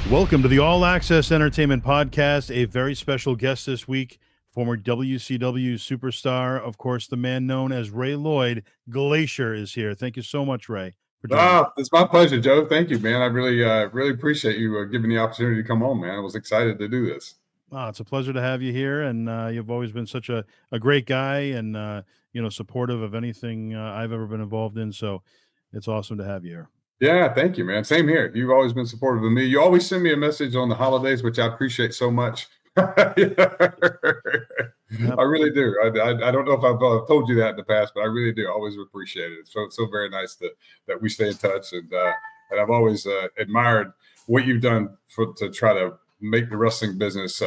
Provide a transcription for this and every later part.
Welcome to the All Access Entertainment Podcast. A very special guest this week, former WCW superstar, of course, the man known as Ray Lloyd. Glacier is here. Thank you so much, Ray, for joining. It's my pleasure, Joe. Thank you, man. I really appreciate you giving the opportunity to come on, man. I was excited to do this. It's a pleasure to have you here, and you've always been such a great guy and supportive of anything I've ever been involved in. So it's awesome to have you here. Yeah, thank you, man. Same here. You've always been supportive of me. You always send me a message on the holidays, which I appreciate so much. I really do. I don't know if I've told you that in the past, but I really do. I always appreciate it. So very nice that we stay in touch, and I've always admired what you've done to try to make the wrestling business,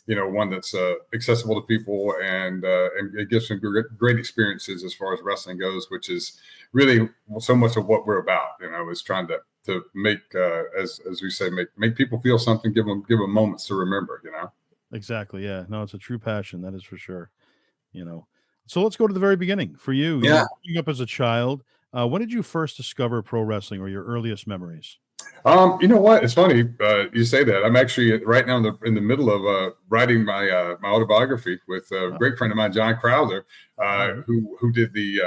one that's accessible to people, and it gives some great experiences as far as wrestling goes, which is really so much of what we're about. Is trying to make, as we say, make people feel something, give them moments to remember. Exactly. Yeah. No, it's a true passion. That is for sure. So let's go to the very beginning for you. Yeah. Growing up as a child, when did you first discover pro wrestling, or your earliest memories? You know what? It's funny you say that. I'm actually right now in the middle of writing my autobiography with a great friend of mine, John Crowther, who did the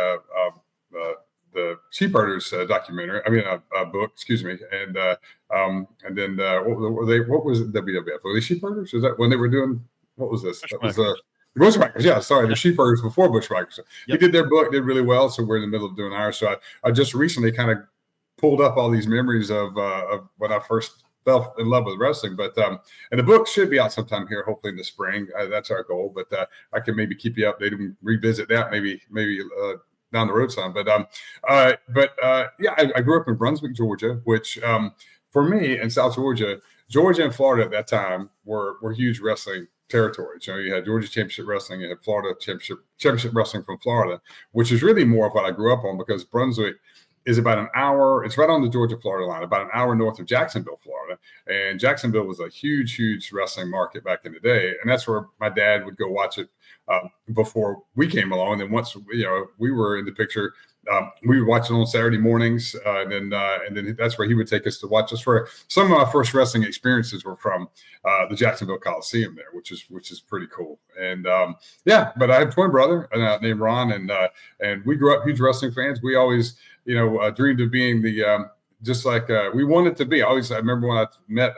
Sheep Herders documentary. I mean, book. Excuse me. And then what was it? WWF? Were they Sheep Herders? Is that when they were doing? What was this? That was Bushwhackers. Yeah, sorry, the Sheep Herders before Bushwhackers. Yep. He did their book, did really well. So we're in the middle of doing ours. So I just recently kind of pulled up all these memories of when I first fell in love with wrestling. But and the book should be out sometime here, hopefully in the spring. That's our goal. But I can maybe keep you updated and revisit that maybe down the road some. But I grew up in Brunswick, Georgia, which for me in South Georgia and Florida at that time were huge wrestling territories. You had Georgia Championship Wrestling, you had Florida Championship Wrestling from Florida, which is really more of what I grew up on, because Brunswick is about an hour. It's right on the Georgia-Florida line, about an hour north of Jacksonville, Florida. And Jacksonville was a huge wrestling market back in the day. And that's where my dad would go watch it before we came along. And then once, we were in the picture, we would watch it on Saturday mornings. And then that's where he would take us to watch us. For some of my first wrestling experiences were from the Jacksonville Coliseum there, which is pretty cool. And but I have a twin brother named Ron, and we grew up huge wrestling fans. We always, dreamed of being the just like we wanted to be. I remember when I met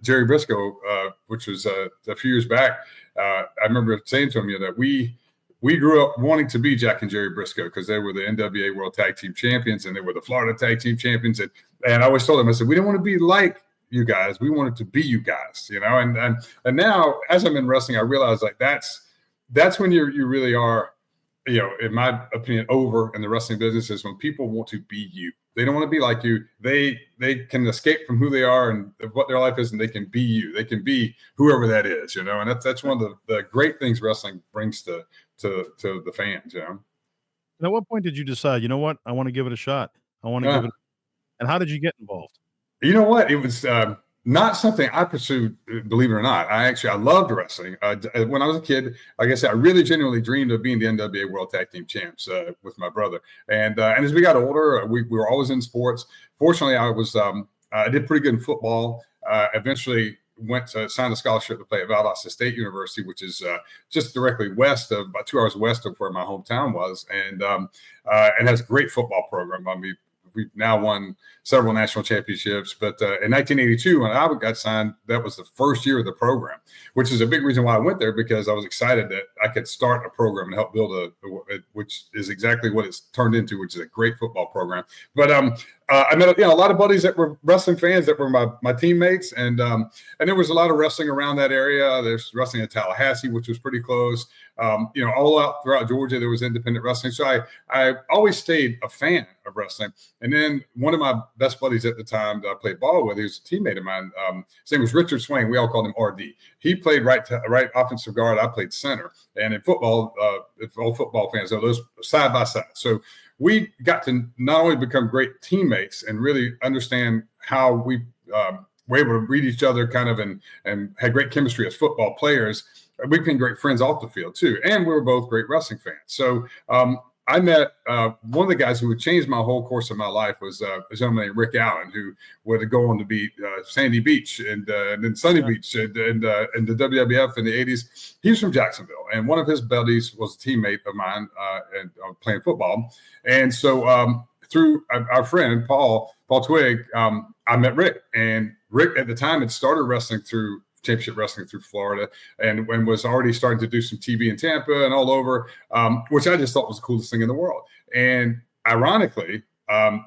Jerry Briscoe, which was a few years back. I remember saying to him, that we grew up wanting to be Jack and Jerry Briscoe, because they were the NWA World Tag Team Champions and they were the Florida Tag Team Champions. And I always told them, I said, we don't want to be like you guys. We wanted to be you guys, and now as I'm in wrestling, I realize like that's when you really are, in my opinion, over in the wrestling business, is when people want to be you. They don't want to be like you. They can escape from who they are and what their life is, and they can be you. They can be whoever that is, and that's one of the great things wrestling brings to the fans, And at what point did you decide, you know what, I want to give it a shot? I want to give it. And how did you get involved? You know what? It was not something I pursued, believe it or not. I loved wrestling. When I was a kid, like I said, I really genuinely dreamed of being the NWA World Tag Team Champs with my brother. And as we got older, we were always in sports. Fortunately, I did pretty good in football. Eventually signed a scholarship to play at Valdosta State University, which is just directly about 2 hours west of where my hometown was, and has a great football program. I mean, we've now won several national championships. But in 1982, when I got signed, that was the first year of the program, which is a big reason why I went there, because I was excited that I could start a program and help build which is exactly what it's turned into, which is a great football program. But I met a lot of buddies that were wrestling fans that were my teammates, and there was a lot of wrestling around that area. There's wrestling in Tallahassee, which was pretty close. All out throughout Georgia, there was independent wrestling. So I always stayed a fan of wrestling. And then one of my best buddies at the time that I played ball with, he was a teammate of mine. His name was Richard Swain. We all called him RD. He played right offensive guard. I played center. And in football, if all football fans know, those side by side. So we got to not only become great teammates and really understand how we were able to read each other kind of and had great chemistry as football players. We became great friends off the field too. And we were both great wrestling fans. So I met one of the guys who would change my whole course of my life was a gentleman named Rick Allen, who would go on to be Sandy Beach and then Sunny Beach and the WWF in the 80s. He was from Jacksonville, and one of his buddies was a teammate of mine and playing football. And so through our friend Paul Twigg, I met Rick. And Rick at the time had started wrestling through Championship Wrestling through Florida, and was already starting to do some TV in Tampa and all over, which I just thought was the coolest thing in the world. And ironically,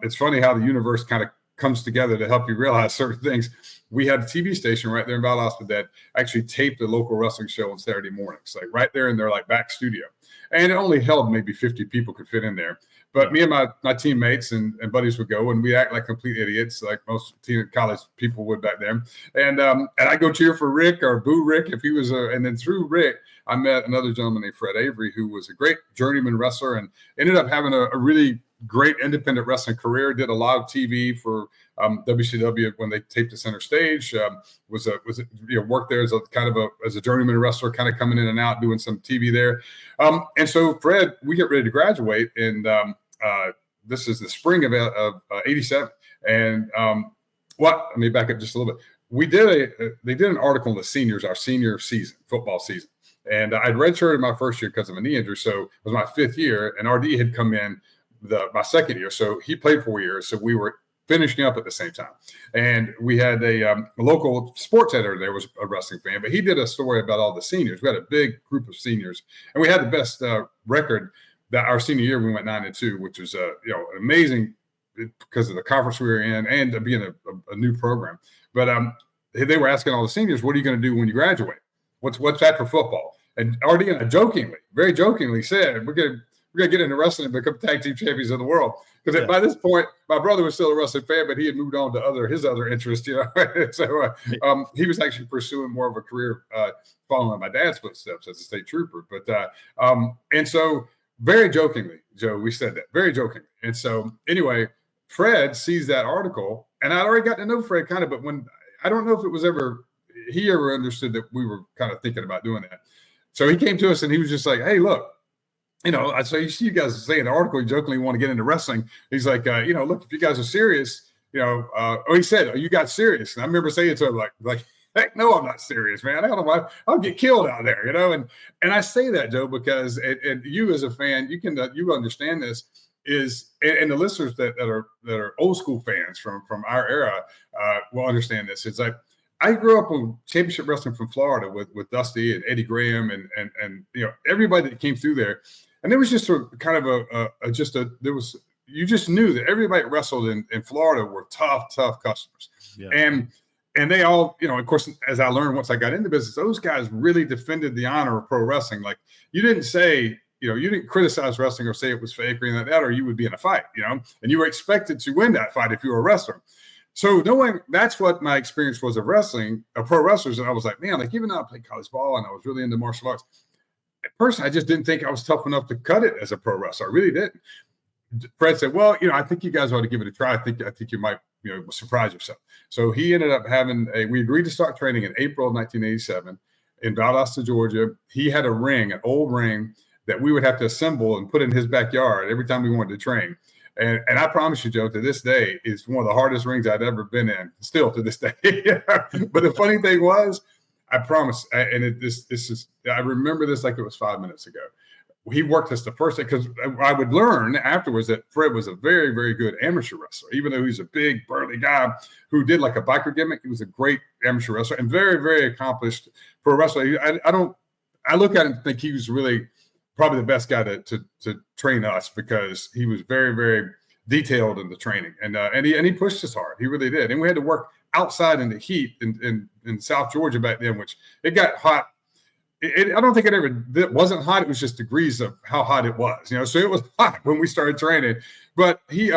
it's funny how the universe kind of comes together to help you realize certain things. We had a TV station right there in Valdosta that actually taped the local wrestling show on Saturday mornings, like right there in their like back studio. And it only held maybe 50 people could fit in there. But me and my teammates and buddies would go, and we act like complete idiots, like most college people would back then. And I go cheer for Rick or boo Rick if he was and then through Rick, I met another gentleman named Fred Avery, who was a great journeyman wrestler and ended up having a really great independent wrestling career. Did a lot of TV for WCW when they taped the Center Stage. Worked there as a kind of as a journeyman wrestler, kind of coming in and out, doing some TV there. And so Fred, we get ready to graduate, and this is the spring of '87. And let me back up just a little bit. They did an article on the seniors, our senior season, football season. And I'd redshirted my first year because of a knee injury. So it was my fifth year, and RD had come in my second year. So he played 4 years. So we were finishing up at the same time. And we had a local sports editor there was a wrestling fan, but he did a story about all the seniors. We had a big group of seniors, and we had the best record that our senior year. We went 9-2, which was amazing because of the conference we were in and being a new program. But they were asking all the seniors, "What are you going to do when you graduate? What's that for football?" And RD and I very jokingly said, "We're going to get into wrestling and become tag team champions of the world." Because by this point, my brother was still a wrestling fan, but he had moved on to his other interests, So he was actually pursuing more of a career following my dad's footsteps as a state trooper. But and so very jokingly, Joe, we said that very jokingly. And so anyway, Fred sees that article, and I'd already gotten to know Fred kind of, but I don't know if it was he ever understood that we were kind of thinking about doing that. So he came to us and he was just like, "Hey, look, I say, you see you guys say in the article, you jokingly want to get into wrestling." He's like, "Look, if you guys are serious, he said, 'Oh, you got serious.'" And I remember saying to him, like, "Heck no, I'm not serious, man. I don't know why I'll get killed out there, And I say that, Joe, because and you as a fan, you understand this and the listeners that are old school fans from our era will understand this. It's like, I grew up on championship wrestling from Florida with Dusty and Eddie Graham and everybody that came through there. And there was just a kind of you just knew that everybody that wrestled in Florida were tough customers. Yeah. And they all, of course, as I learned once I got into business, those guys really defended the honor of pro wrestling. Like, you didn't say, you didn't criticize wrestling or say it was fake or anything like that, or you would be in a fight, and you were expected to win that fight if you were a wrestler. So that's what my experience was of wrestling, of pro wrestlers. And I was like, man, even though I played college ball and I was really into martial arts, personally, I just didn't think I was tough enough to cut it as a pro wrestler. I really didn't. Fred said, "Well, I think you guys ought to give it a try. I think you might, surprise yourself." So he ended up we agreed to start training in April of 1987 in Valdosta, Georgia. He had an old ring that we would have to assemble and put in his backyard every time we wanted to train. And I promise you, Joe, to this day, it's one of the hardest rings I've ever been in, still to this day. But the funny thing was, I promise, I remember this like it was 5 minutes ago. He worked us the first day, because I would learn afterwards that Fred was a very, very good amateur wrestler. Even though he's a big, burly guy who did like a biker gimmick, he was a great amateur wrestler and very, very accomplished pro wrestler. I look at him and think he was really probably the best guy to train us, because he was very, very detailed in the training, and he pushed us hard. He really did. And we had to work outside in the heat in South Georgia back then, which it got hot. I don't think it wasn't hot. It was just degrees of how hot it was, So it was hot when we started training. But he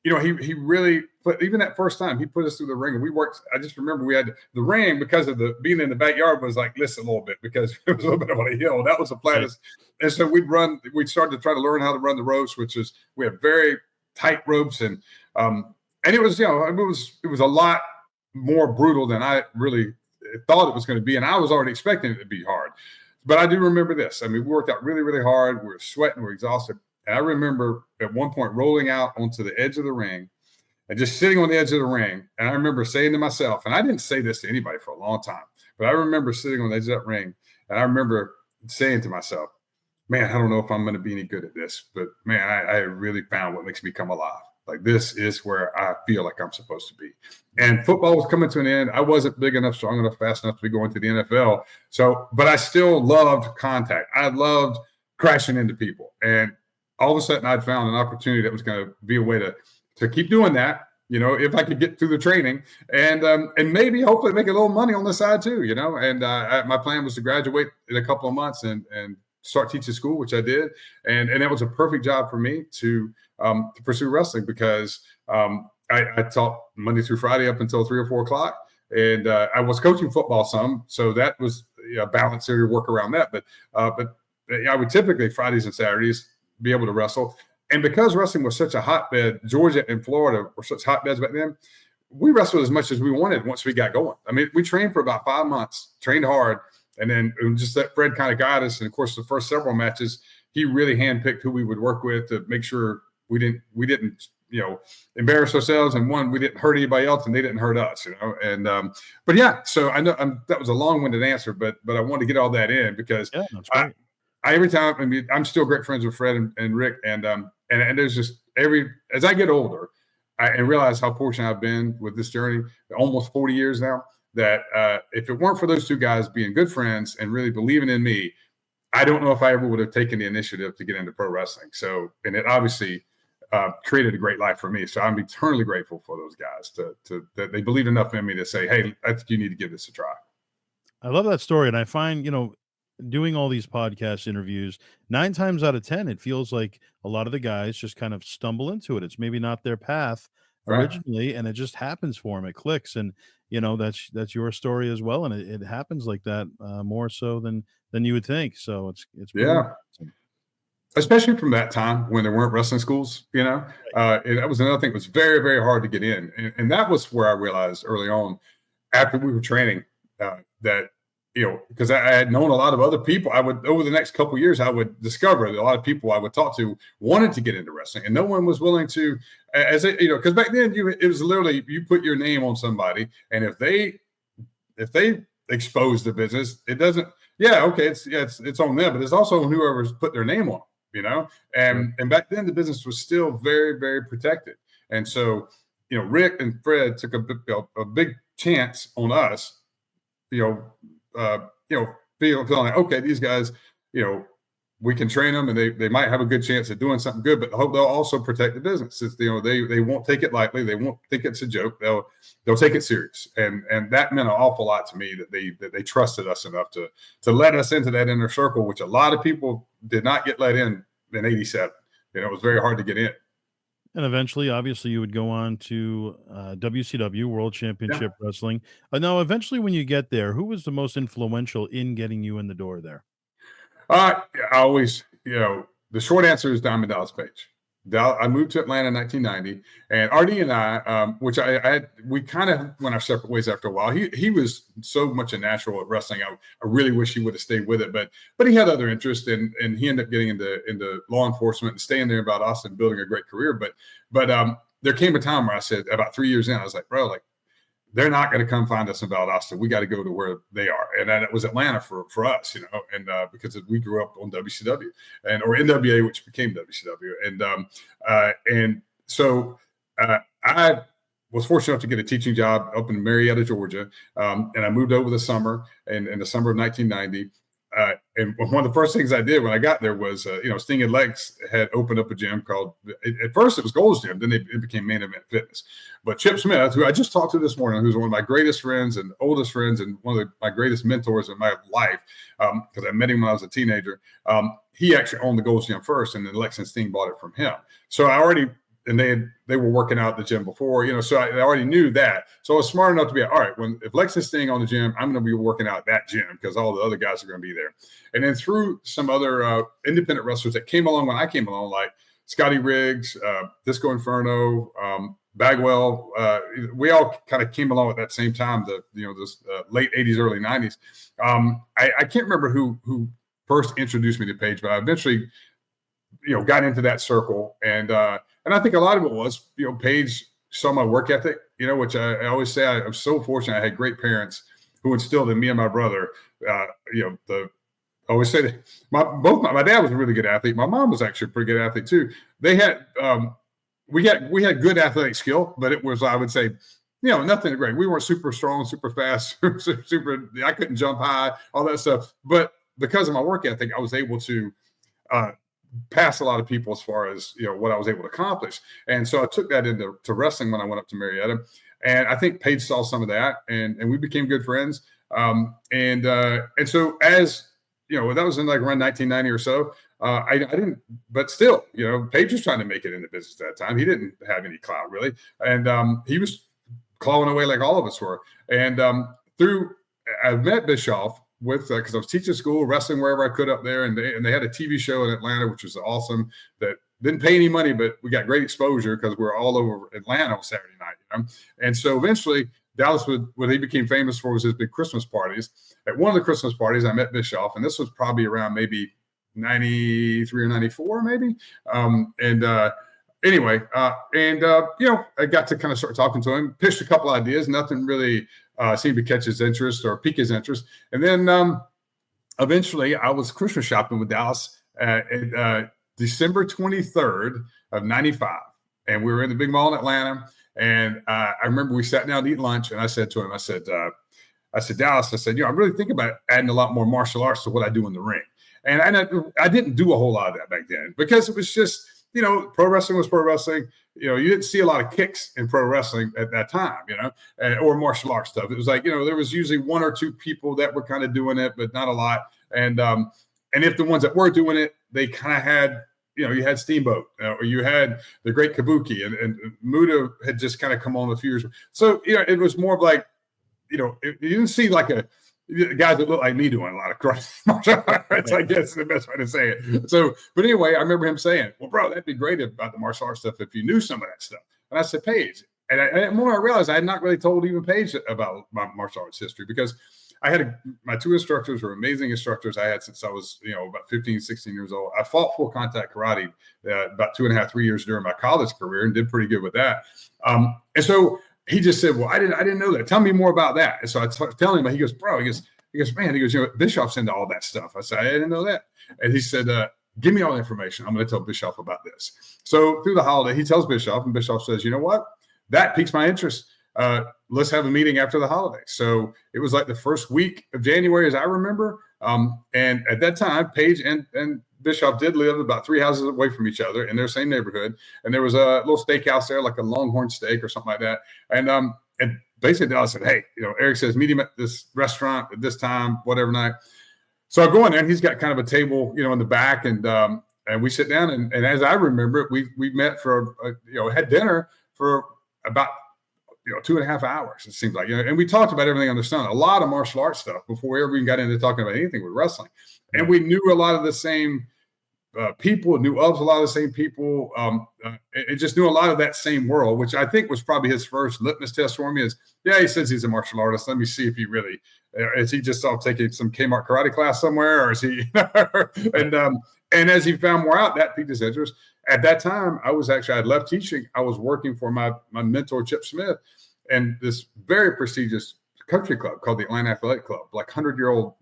he really put, even that first time he put us through the ring, and we worked. I just remember we had the ring, because of the being in the backyard, was like this a little bit, because it was a little bit of a hill. That was the flattest. And so we'd started to try to learn how to run the ropes, which is, we have very tight ropes, and it was, it was a lot more brutal than I really thought it was going to be. And I was already expecting it to be hard. But I do remember this. I mean, we worked out really, really hard. We were sweating, we were exhausted. And I remember at one point rolling out onto the edge of the ring and just sitting on the edge of the ring. And I remember saying to myself, and I didn't say this to anybody for a long time, but I remember sitting on the edge of that ring, and I remember saying to myself, man, I don't know if I'm going to be any good at this, but man, I really found what makes me come alive. Like, this is where I feel like I'm supposed to be. And football was coming to an end. I wasn't big enough, strong enough, fast enough to be going to the NFL. So, but I still loved contact. I loved crashing into people. And all of a sudden I'd found an opportunity that was going to be a way to keep doing that, if I could get through the training, and maybe hopefully make a little money on the side too, and my plan was to graduate in a couple of months and start teaching school, which I did. And that was a perfect job for me to pursue wrestling, because I taught Monday through Friday up until 3 or 4 o'clock. And I was coaching football some, so that was a balanced area work around that. But I would typically Fridays and Saturdays be able to wrestle. And because wrestling was such a hotbed, Georgia and Florida were such hotbeds back then, we wrestled as much as we wanted once we got going. I mean, we trained for about 5 months, trained hard, and then just let Fred kind of guide us. And of course, the first several matches, he really handpicked who we would work with to make sure we didn't embarrass ourselves, and we didn't hurt anybody else, and they didn't hurt us, And but yeah, so I know that was a long-winded answer, but I wanted to get all that in, because every time, I mean, I'm still great friends with Fred and Rick, and there's just as I get older, and realize how fortunate I've been with this journey, almost 40 years now, that if it weren't for those two guys being good friends and really believing in me, I don't know if I ever would have taken the initiative to get into pro wrestling. So, and it obviously created a great life for me. So I'm eternally grateful for those guys that they believed enough in me to say, hey, I think you need to give this a try. I love that story. And I find, doing all these podcast interviews, 9 times out of 10, it feels like a lot of the guys just kind of stumble into it. It's maybe not their path originally, and it just happens for them. It clicks. And, that's your story as well. And it happens like that more so than you would think. So it's awesome. Especially from that time when there weren't wrestling schools, and that was another thing that was very, very hard to get in. And that was where I realized early on, after we were training, that, because I had known a lot of other people, over the next couple of years, I would discover that a lot of people I would talk to wanted to get into wrestling, and no one was willing to, because back then it was literally, you put your name on somebody, and if they expose the business, it doesn't, it's on them, but it's also on whoever's put their name on them, and back then the business was still very, very protected. And so, Rick and Fred took a big chance on us, feeling like, okay, these guys, we can train them, and they might have a good chance of doing something good, but they'll also protect the business. It's, they won't take it lightly. They won't think it's a joke. They'll take it serious. And that meant an awful lot to me, that they trusted us enough to let us into that inner circle, which a lot of people did not get let in 87. It was very hard to get in. And eventually, obviously, you would go on to WCW, World Championship Wrestling. Now, eventually, when you get there, who was the most influential in getting you in the door there? I always, the short answer is Diamond Dallas Page. I moved to Atlanta in 1990, and RD and I, which we kind of went our separate ways after a while. He was so much a natural at wrestling. I really wish he would have stayed with it, but he had other interests, and he ended up getting into law enforcement and staying there about Austin, building a great career. But there came a time where I said, about 3 years in, I was like, bro, they're not going to come find us in Valdosta. We got to go to where they are. And it was Atlanta for us, and because we grew up on WCW or NWA, which became WCW. And so I was fortunate enough to get a teaching job up in Marietta, Georgia. And I moved over the summer in the summer of 1990. And one of the first things I did when I got there was, Sting and Lex had opened up a gym called, at first it was Gold's Gym, then it became Main Event Fitness. But Chip Smith, who I just talked to this morning, who's one of my greatest friends and oldest friends and one of my greatest mentors in my life, because I met him when I was a teenager, he actually owned the Gold's Gym first, and then Lex and Sting bought it from him. So I already and they were working out at the gym before, so I already knew that. So I was smart enough to be, all right, if Lex is staying on the gym, I'm going to be working out at that gym because all the other guys are going to be there. And then through some other independent wrestlers that came along when I came along, like Scotty Riggs, Disco Inferno, Bagwell, we all kind of came along at that same time, this late 80s, early 90s. I can't remember who first introduced me to Paige, but I eventually, got into that circle. And I think a lot of it was, Paige saw my work ethic, which I always say I'm so fortunate. I had great parents who instilled in me and my brother, I always say that my dad was a really good athlete. My mom was actually a pretty good athlete too. They had, we had good athletic skill, but it was, I would say, nothing great. We weren't super strong, super fast, super, I couldn't jump high, all that stuff. But because of my work ethic, I was able to, pass a lot of people as far as what I was able to accomplish. And so I took that into wrestling when I went up to Marietta, and I think Paige saw some of that, and we became good friends. And so as that was in like around 1990 or so. I didn't, but still, Paige was trying to make it in the business at that time. He didn't have any clout really, and he was clawing away like all of us were. And I met Bischoff because I was teaching school, wrestling wherever I could up there, and they had a TV show in Atlanta, which was awesome. That didn't pay any money, but we got great exposure because we're all over Atlanta on Saturday night. And so eventually, Dallas, what he became famous for was his big Christmas parties. At one of the Christmas parties, I met Bischoff, and this was probably around maybe 93 or 94, maybe. Anyway, I got to kind of start talking to him, pitched a couple ideas. Nothing really seemed to catch his interest or pique his interest. And then eventually I was Christmas shopping with Dallas December 23rd of 95. And we were in the big mall in Atlanta. And I remember we sat down to eat lunch, and I said to him, I said, Dallas, I said, I'm really thinking about adding a lot more martial arts to what I do in the ring. And I didn't do a whole lot of that back then because it was just, pro wrestling was pro wrestling. You didn't see a lot of kicks in pro wrestling at that time, or martial arts stuff. It was like, there was usually one or two people that were kind of doing it, but not a lot. And if the ones that were doing it, they kind of had, you had Steamboat, or you had the Great Kabuki, and Muda had just kind of come on a few years. So, it was more of like, you didn't see like guys that look like me doing a lot of martial arts. I guess is the best way to say it. So, but anyway, I remember him saying, well, bro, that'd be great about the martial arts stuff if you knew some of that stuff. And I said, Paige. And the more I realized I had not really told even Paige about my martial arts history, because I had my two instructors were amazing instructors I had since I was, about 15, 16 years old. I fought full contact karate about 2.5, 3 years during my college career and did pretty good with that. And so he just said, well, I didn't know that. Tell me more about that. And so I tell him, he goes, bro, he goes, man, Bischoff's into all that stuff. I said, I didn't know that. And he said, give me all the information. I'm going to tell Bischoff about this. So through the holiday, he tells Bischoff, and Bischoff says, you know what? That piques my interest. Let's have a meeting after the holiday. So it was like the first week of January, as I remember. And at that time, Paige and Bischoff did live about 3 houses away from each other in their same neighborhood. And there was a little steakhouse there, like a Longhorn Steak or something like that. And basically I said, hey, Eric says, meet him at this restaurant at this time, whatever night. So I go in there, and he's got kind of a table, in the back, and we sit down, and as I remember it, we met for had dinner for about 2.5 hours, it seems like, and we talked about everything under the sun, a lot of martial arts stuff before we ever even got into talking about anything with wrestling. And we knew a lot of the same people, knew of a lot of the same people, and just knew a lot of that same world, which I think was probably his first litmus test for me is, he says he's a martial artist. Let me see if he really, is he just off taking some Kmart karate class somewhere, or is he, and as he found more out, that piqued his interest. At that time, I had left teaching. I was working for my mentor, Chip Smith, and this very prestigious country club called the Atlanta Athletic Club, like 100-year-old,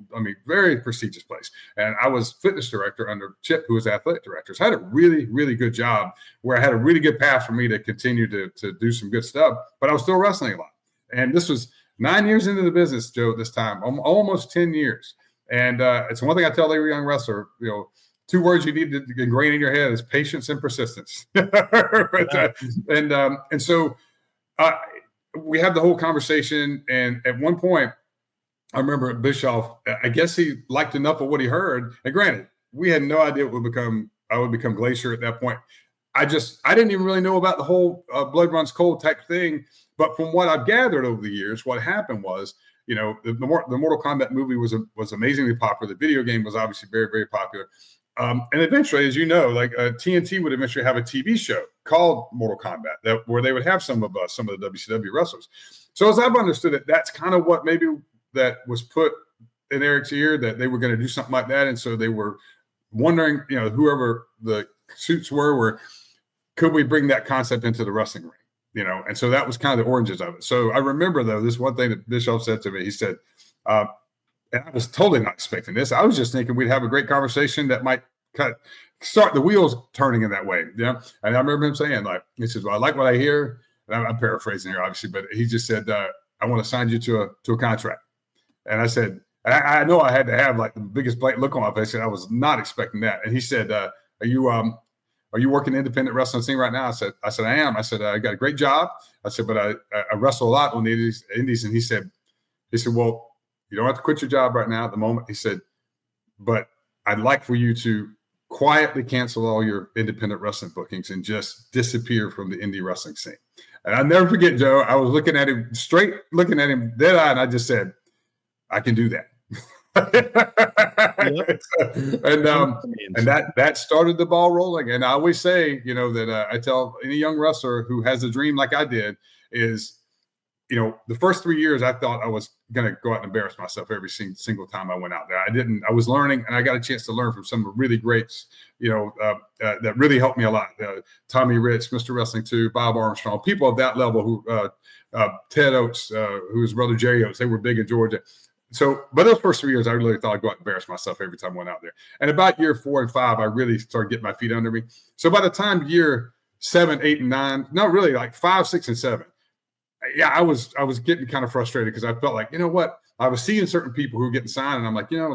very prestigious place. And I was fitness director under Chip, who was athletic director. So I had a really, really good job where I had a really good path for me to continue to do some good stuff, but I was still wrestling a lot. And this was 9 years into the business, Joe, this time, almost 10 years. And it's one thing I tell every young wrestler, 2 words you need to ingrain in your head is patience and persistence. So we had the whole conversation. And at one point, I remember Bischoff, I guess he liked enough of what he heard. And granted, we had no idea I would become Glacier at that point. I didn't even really know about the whole blood runs cold type thing. But from what I've gathered over the years, what happened was, you know, the Mortal Kombat movie was amazingly popular. The video game was obviously very, very popular. And eventually, as you know, like TNT would eventually have a TV show called Mortal Kombat where they would have some of the WCW wrestlers. So as I've understood it, that's kind of what maybe that was put in Eric's ear, that they were going to do something like that. And so they were wondering, you know, whoever the suits were, could we bring that concept into the wrestling ring? You know, and so that was kind of the origins of it. So I remember, though, this one thing that Bischoff said to me. He said, and I was totally not expecting this. I was just thinking we'd have a great conversation that might start the wheels turning in that way. You know? And I remember him saying, like, he says, well, I like what I hear. And I'm paraphrasing here, obviously, but he just said, I want to sign you to a contract. And I said, I know I had to have like the biggest blatant look on my face. I was not expecting that. And he said, are you working independent wrestling scene right now? I said, I am. I said, I got a great job. I said, but I wrestle a lot on the indies. And he said, well, you don't have to quit your job right now at the moment. He said, but I'd like for you to quietly cancel all your independent wrestling bookings and just disappear from the indie wrestling scene. And I'll never forget, Joe, I was looking at him dead eye, and I just said, I can do that. And that started the ball rolling. And I always say, you know, that I tell any young wrestler who has a dream like I did is, you know, the first 3 years I thought I was going to go out and embarrass myself every single time I went out there. I was learning, and I got a chance to learn from some of the really greats, you know, that really helped me a lot. Tommy Rich, Mr. Wrestling 2, Bob Armstrong, people of that level who Ted Oates, who's brother Jerry Oates, they were big in Georgia. So, but those first 3 years, I really thought I'd go out and embarrass myself every time I went out there. And about year 4 and 5, I really started getting my feet under me. So by the time year 7, 8, and 9, not really, like 5, 6, and 7, yeah, I was getting kind of frustrated because I felt like, you know what, I was seeing certain people who were getting signed, and I'm like, you know,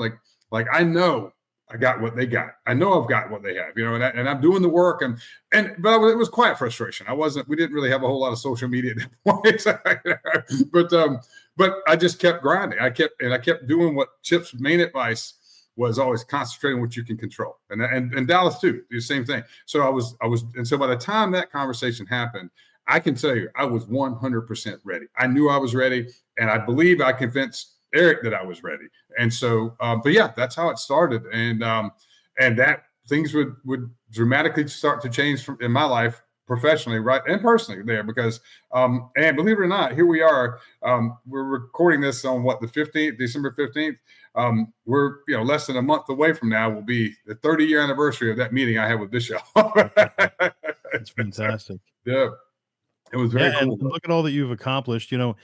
like I know I got what they got. I know I've got what they have, you know, and I'm doing the work, but it was quiet frustration. We didn't really have a whole lot of social media at that point, but I just kept grinding. I kept doing what Chip's main advice was, always concentrating on what you can control, and Dallas too, the same thing. So and so by the time that conversation happened, I can tell you, I was 100% ready. I knew I was ready, and I believe I convinced Eric that I was ready. And so, but yeah, that's how it started. And that things would dramatically start to change in my life, professionally, right, and personally there, because, and believe it or not, here we are. We're recording this on the 15th, December 15th. We're, you know, less than a month away from now will be the 30-year anniversary of that meeting I had with Bishop. It's fantastic. Yeah. It was very cool. And look at all that you've accomplished. You know,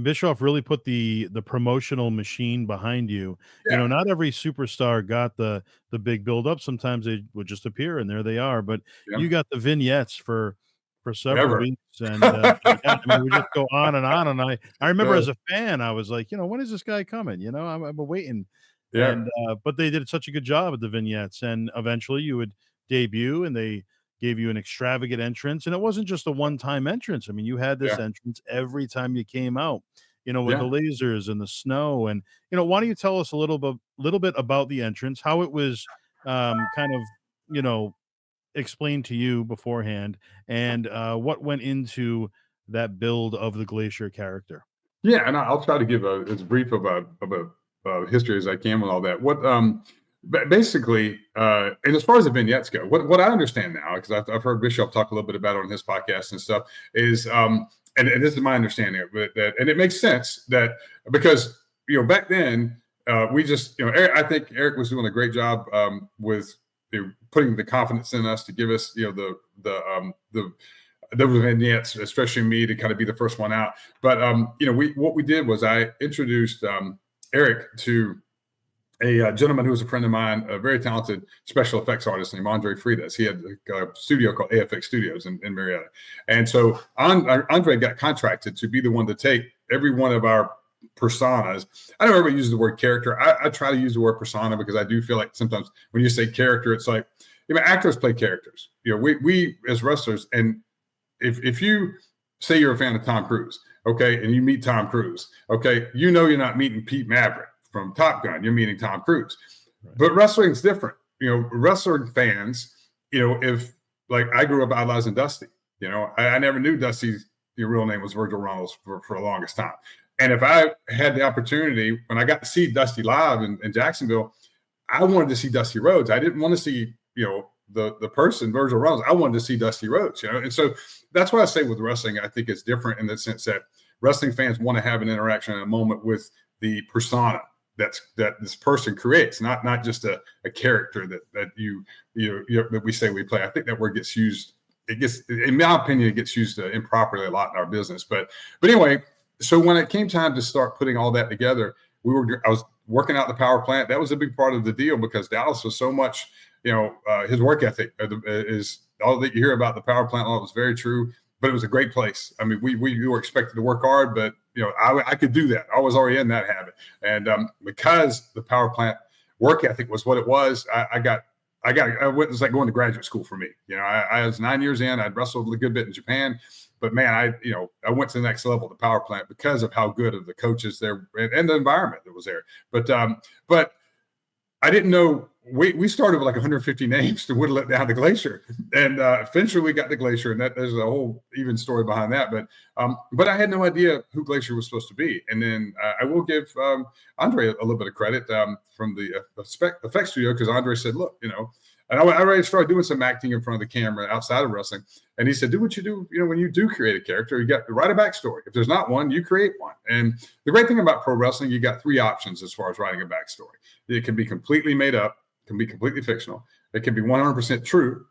Bischoff really put the promotional machine behind you. Yeah. You know, not every superstar got the big build up. Sometimes they would just appear and there they are. But you got the vignettes for several weeks, and I mean, we just go on and on. And I remember as a fan, I was like, you know, when is this guy coming? You know, I'm waiting. Yeah. And but they did such a good job at the vignettes, and eventually you would debut, and they gave you an extravagant entrance, and it wasn't just a one-time entrance. I mean, you had this entrance every time you came out, you know, with the lasers and the snow. And, you know, why don't you tell us a little bit about the entrance, how it was kind of, you know, explained to you beforehand, and what went into that build of the Glacier character? Yeah, and I'll try to give as brief of a history as I can with all that. Basically, and as far as the vignettes go, what I understand now, because I've heard Bischoff talk a little bit about it on his podcast and stuff, is and this is my understanding of it, and it makes sense that because, you know, back then we just, you know, I think Eric was doing a great job with, you know, putting the confidence in us to give us, you know, the vignettes, especially me, to kind of be the first one out. But you know, what we did was I introduced Eric to a gentleman who was a friend of mine, a very talented special effects artist named Andre Fridas. He had a studio called AFX Studios in Marietta. And so Andre got contracted to be the one to take every one of our personas. I know everybody uses the word character. I try to use the word persona because I do feel like sometimes when you say character, it's like, you know, actors play characters. You know, we as wrestlers, and if you say you're a fan of Tom Cruise, okay, and you meet Tom Cruise, okay, you know you're not meeting Pete Maverick from Top Gun, you're meeting Tom Cruise. Right. But wrestling's different. You know, wrestling fans, you know, if like I grew up idolizing Dusty. You know, I never knew Dusty's real name was Virgil Runnels for the longest time. And if I had the opportunity, when I got to see Dusty live in Jacksonville, I wanted to see Dusty Rhodes. I didn't want to see, the person, Virgil Runnels. I wanted to see Dusty Rhodes, And so that's why I say with wrestling, I think it's different in the sense that wrestling fans want to have an interaction in a moment with the persona that this person creates, not just a character that that we say we play. I think that word gets used. In my opinion, it gets used improperly a lot in our business. But anyway, so when it came time to start putting all that together, I was working out the power plant. That was a big part of the deal because Dallas was so much, his work ethic is all that you hear about the power plant. All was very true, but it was a great place. I mean, we were expected to work hard, but I could do that. I was already in that habit, and because the power plant work ethic was what it was, it was like going to graduate school for me. I was 9 years in. I'd wrestled a good bit in Japan, but man, I went to the next level, the power plant, because of how good of the coaches there and the environment that was there. But I didn't know. We started with like 150 names to whittle it down to Glacier, and eventually we got to Glacier, and there's a whole even story behind that. But I had no idea who Glacier was supposed to be, and then I will give Andre a little bit of credit from the effects studio, because Andre said, "Look, and I already started doing some acting in front of the camera outside of wrestling, and he said, do what you do, when you do create a character, you got to write a backstory. If there's not one, you create one. And the great thing about pro wrestling, you got three options as far as writing a backstory. It can be completely made up, can be completely fictional, it can be 100% true,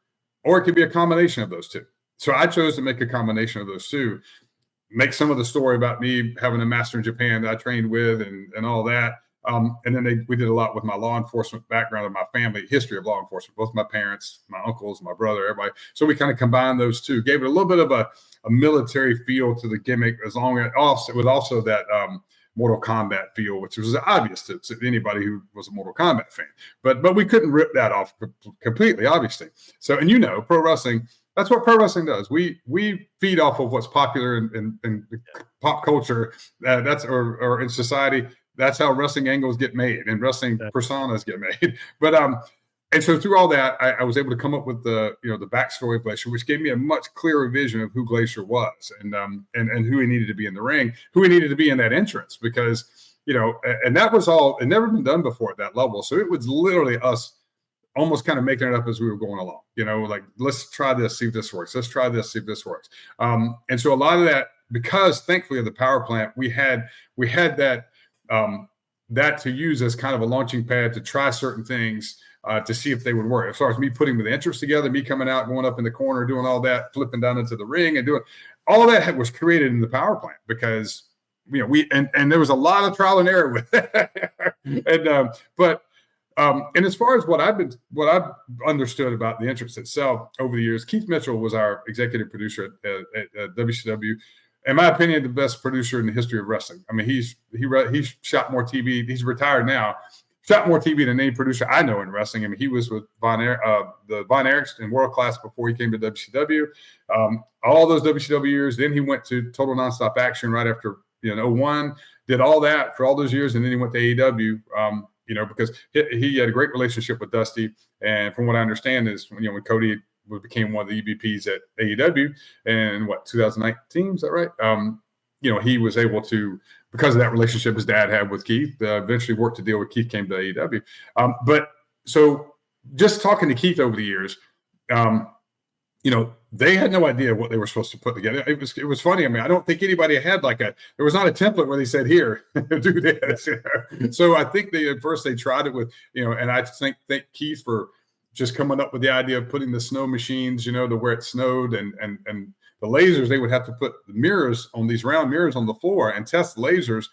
or it can be a combination of those two. So I chose to make a combination of those two, make some of the story about me having a master in Japan that I trained with and all that. And then we did a lot with my law enforcement background and my family history of law enforcement, both my parents, my uncles, my brother, everybody. So we kind of combined those two, gave it a little bit of a military feel to the gimmick, as long as with also that Mortal Kombat feel, which was obvious to anybody who was a Mortal Kombat fan. But we couldn't rip that off completely, obviously. So, and pro wrestling, that's what pro wrestling does. We feed off of what's popular in pop culture, or in society. That's how wrestling angles get made and wrestling personas get made. But and so through all that, I was able to come up with the backstory of Glacier, which gave me a much clearer vision of who Glacier was and who he needed to be in the ring, who he needed to be in that entrance, because and that was all. It never been done before at that level. So it was literally us almost kind of making it up as we were going along. like, let's try this, see if this works. Let's try this, see if this works. And so a lot of that, because thankfully of the power plant, we had that. That to use as kind of a launching pad to try certain things to see if they would work. As far as me putting the entrance together, me coming out, going up in the corner, doing all that, flipping down into the ring and doing all that was created in the power plant, because and there was a lot of trial and error with it. And as far as what I've understood about the entrance itself over the years, Keith Mitchell was our executive producer at WCW. In my opinion, the best producer in the history of wrestling. I mean, he's shot more TV. He's retired now. Shot more TV than any producer I know in wrestling. I mean, he was with the Von Erichs in World Class before he came to WCW. All those WCW years. Then he went to Total Nonstop Action right after 01. Did all that for all those years, and then he went to AEW. Because he had a great relationship with Dusty. And from what I understand is when Cody became one of the EVPs at AEW in 2019, is that right? He was able to, because of that relationship his dad had with Keith, eventually worked to deal with Keith, came to AEW. But so just talking to Keith over the years, they had no idea what they were supposed to put together. It was funny. I mean, I don't think anybody had there was not a template where they said, here, do this. So I think at first they tried it with, and I thank Keith for just coming up with the idea of putting the snow machines, to where it snowed, and the lasers, they would have to put the mirrors on these round mirrors on the floor and test the lasers.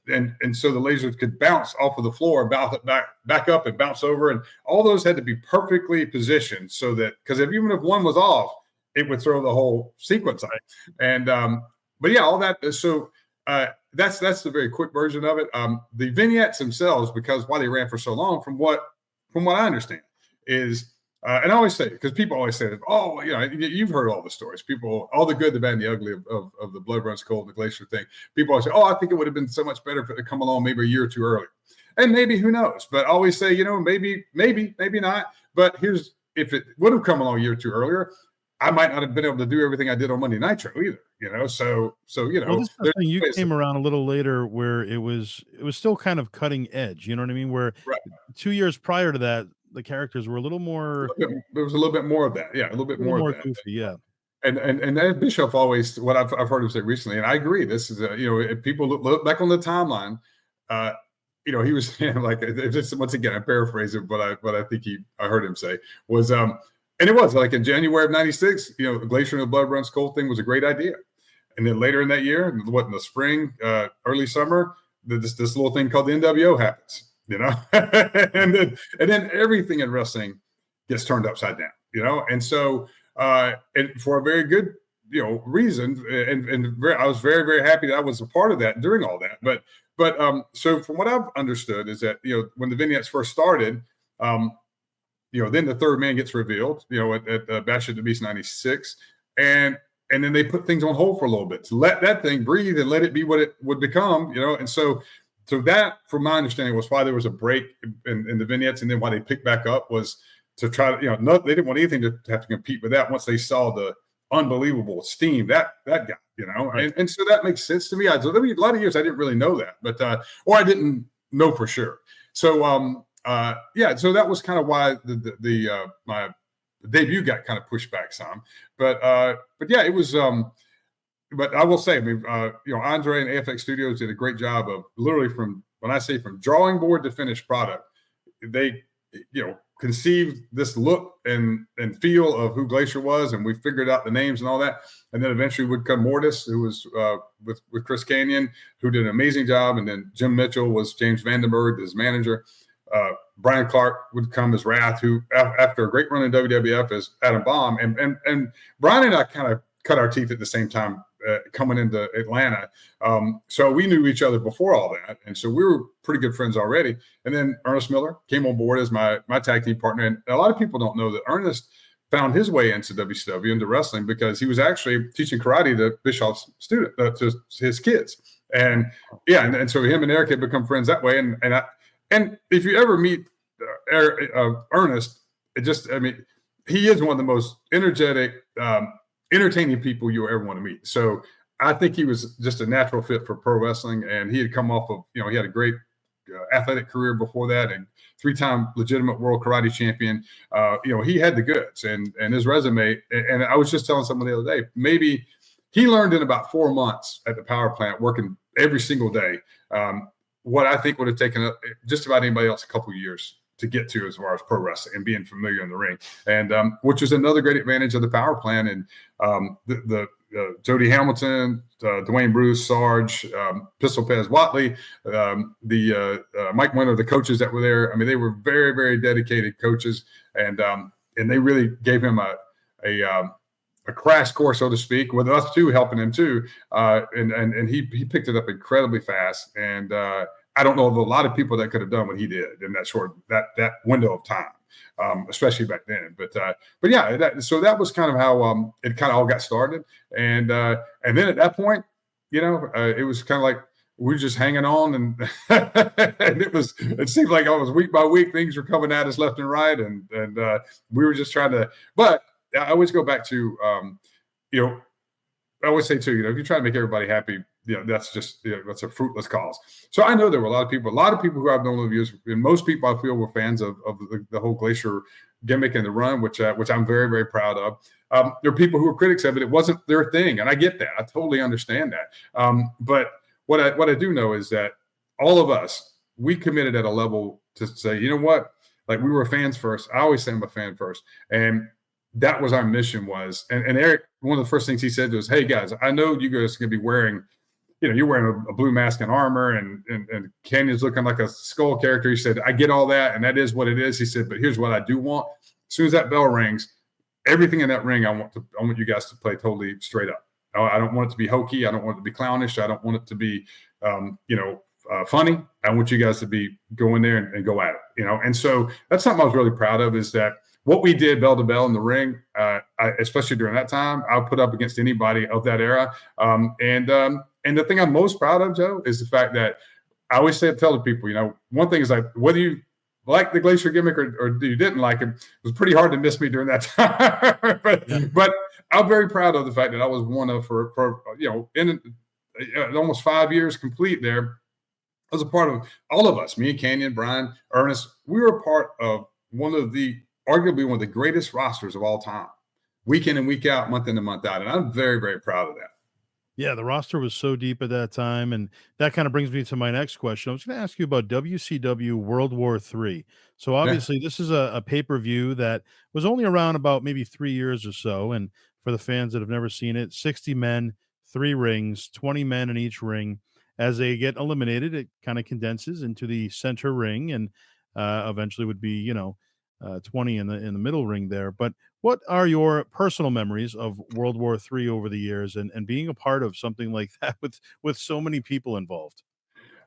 And so the lasers could bounce off of the floor, bounce back up and bounce over. And all those had to be perfectly positioned so that, because even if one was off, it would throw the whole sequence out. And, but yeah, all that. So that's the very quick version of it. The vignettes themselves, because why they ran for so long, from what I understand, is and I always say, because people always say, oh, you've heard all the stories. People, all the good, the bad, and the ugly of the Blood Runs Cold, the Glacier thing. People always say, oh, I think it would have been so much better if it had come along maybe a year or two earlier. And maybe, who knows? But I always say, maybe not. But if it would have come along a year or two earlier, I might not have been able to do everything I did on Monday Nitro either, So Well, this is the thing. You came around a little later where it was still kind of cutting edge. You know what I mean? Where right. 2 years prior to that, the characters were a little more. There was a little bit more of that, yeah, a little bit more of that. Goofy, yeah. And Ed Bischoff always, what I've heard him say recently, and I agree. This is if people look back on the timeline, he was saying, like, just once again, I paraphrase it, but I think I heard him say was, and it was like in January of '96, the Glacier and the Blood Runs Cold thing was a great idea. And then later in that year, in the spring, early summer, this little thing called the NWO happens, and then everything in wrestling gets turned upside down, and so and for a very good reason, and I was very, very happy that I was a part of that during all that. But so from what I've understood is that when the vignettes first started, then the third man gets revealed, at Bash at the Beast '96, and then they put things on hold for a little bit to let that thing breathe and let it be what it would become, and so that, from my understanding, was why there was a break in the vignettes, and then why they picked back up was to try to, they didn't want anything to have to compete with that once they saw the unbelievable steam that got, Right. and so that makes sense to me. There were a lot of years I didn't really know that, but or I didn't know for sure. So so that was kind of why my debut got kind of pushed back some, but yeah, it was. But I will say, Andre and AFX Studios did a great job of literally from drawing board to finished product. They, conceived this look and feel of who Glacier was, and we figured out the names and all that. And then eventually would come Mortis, who was with Chris Kanyon, who did an amazing job. And then Jim Mitchell was James Vandenberg, his manager. Brian Clark would come as Wrath, who after a great run in WWF as Adam Bomb. And Brian and I kind of cut our teeth at the same time coming into Atlanta. So we knew each other before all that. And so we were pretty good friends already. And then Ernest Miller came on board as my tag team partner. And a lot of people don't know that Ernest found his way into WCW, into wrestling, because he was actually teaching karate to Bischoff's student, to his kids. And yeah, and so him and Eric had become friends that way. And if you ever meet Ernest, he is one of the most energetic, entertaining people you'll ever want to meet. So I think he was just a natural fit for pro wrestling. And he had come off of, he had a great athletic career before that, and 3-time legitimate world karate champion. He had the goods and his resume. And I was just telling someone the other day, maybe he learned in about 4 months at the power plant, working every single day, what I think would have taken just about anybody else a couple of years to get to as far as pro wrestling and being familiar in the ring, and which is another great advantage of the power plant. And the Jody Hamilton, Dwayne Bruce, Sarge, Pistol Pez Watley, the Mike Winter, the coaches that were there. I mean, they were very, very dedicated coaches, and they really gave him a crash course, so to speak, with us too, helping him too. And he picked it up incredibly fast. And I don't know of a lot of people that could have done what he did in that window of time, especially back then. But yeah, so that was kind of how it kind of all got started. And then at that point, it was kind of like we were just hanging on, and and it seemed like almost week by week things were coming at us left and right, and we were just trying to. But I always go back to I always say too, if you try to make everybody happy, that's just that's a fruitless cause. So I know there were a lot of people who I've known over the years, and most people I feel were fans of the whole Glacier gimmick and the run, which I'm very, very proud of. There are people who are critics of it. It wasn't their thing, and I get that. I totally understand that. But what I do know is that all of us, we committed at a level to say, you know what, like we were fans first. I always say I'm a fan first, and that was our mission was. And Eric, one of the first things he said was, "Hey guys, I know you guys are going to be wearing." You're wearing a blue mask and armor, and Canyon's looking like a skull character. He said, I get all that, and that is what it is. He said, but here's what I do want. As soon as that bell rings, everything in that ring, I want you guys to play totally straight up. I don't want it to be hokey. I don't want it to be clownish. I don't want it to be, funny. I want you guys to be go in there and go at it, And so that's something I was really proud of, is that what we did bell to bell in the ring, especially during that time, I'll put up against anybody of that era. And the thing I'm most proud of, Joe, is the fact that I always tell the people, one thing is like, whether you like the Glacier gimmick or you didn't like him, it was pretty hard to miss me during that time. but I'm very proud of the fact that I was one of, for in almost 5 years complete there, I was a part of all of us, me and Canyon, Brian, Ernest. We were a part of arguably one of the greatest rosters of all time, week in and week out, month in and month out. And I'm very, very proud of that. Yeah, the roster was so deep at that time, and that kind of brings me to my next question. I was going to ask you about WCW World War III. So Yeah. obviously, this is a pay-per-view that was only around about maybe 3 years or so. And for the fans that have never seen it, 60 men, 3 rings, 20 men in each ring. As they get eliminated, it kind of condenses into the center ring, and eventually would be 20 in the middle ring there. But what are your personal memories of World War III over the years, and being a part of something like that with so many people involved?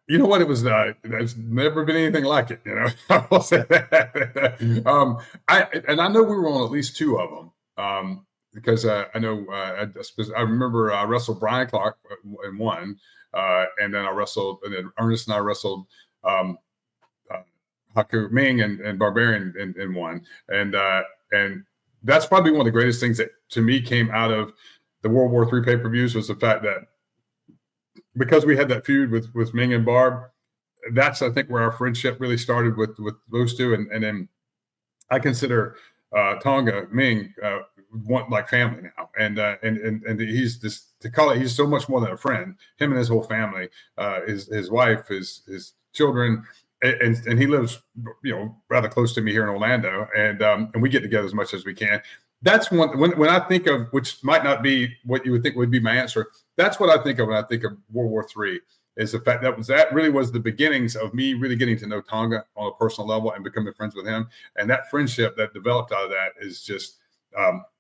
You know what? It was there's never been anything like it. I will say that. I know we were on at least 2 of them. Because I know I remember I wrestled Brian Clark in one, and then Ernest and I wrestled Haku Ming and Barbarian in one, and that's probably one of the greatest things that to me came out of the World War III pay-per-views was the fact that because we had that feud with Ming and Barb, that's I think where our friendship really started with those two, and then I consider Tonga Ming like family now, and he's he's so much more than a friend. Him and his whole family, his wife, his children, and he lives rather close to me here in Orlando, and we get together as much as we can. That's when I think of, which might not be what you would think would be my answer. That's what I think of when I think of World War III. Is the fact that really was the beginnings of me really getting to know Tonga on a personal level and becoming friends with him. And that friendship that developed out of that is just,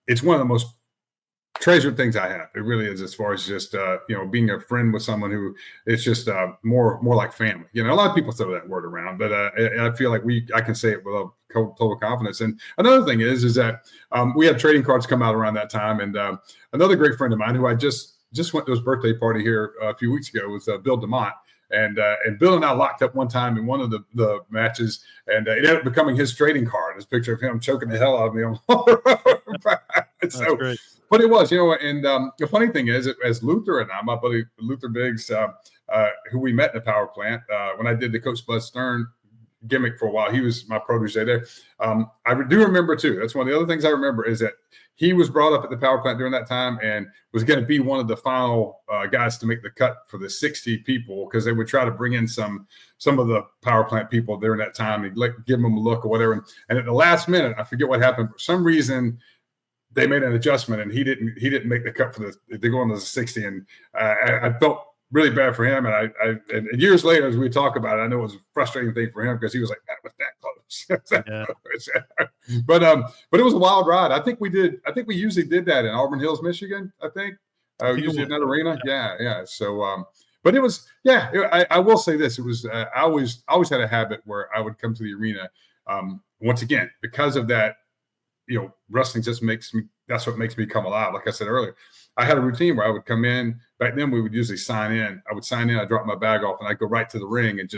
it's one of the most treasured things I have. It really is, as far as just, being a friend with someone who is just more like family. A lot of people throw that word around, but I feel like I can say it with a total confidence. And another thing is that we had trading cards come out around that time. And another great friend of mine who I just went to his birthday party here a few weeks ago was Bill DeMont. And Bill and I locked up one time in one of the matches, and it ended up becoming his trading card. His picture of him choking the hell out of me on so, great. But it was, and the funny thing is, as Luther and I, my buddy Luther Biggs, who we met in the power plant when I did the Coach Bud Stern gimmick for a while, he was my protege there. I do remember too. That's one of the other things I remember is that he was brought up at the power plant during that time and was going to be one of the final guys to make the cut for the 60 people, because they would try to bring in some of the power plant people during that time and give them a look or whatever. And at the last minute, I forget what happened. For some reason, they made an adjustment and he didn't make the cut for to go on to the 60. And I felt really bad for him. And years later, as we talk about it, I know it was a frustrating thing for him because he was like, that was that close. Yeah. But it was a wild ride. I think we usually did that in Auburn Hills, Michigan. I think usually in that arena. Yeah. So, but it was, I will say this. It was, I always had a habit where I would come to the arena once again, because of that, wrestling just that's what makes me come alive. Like I said earlier, I had a routine where I would come in. Back then, we would usually sign in. I would sign in, I'd drop my bag off, and I'd go right to the ring and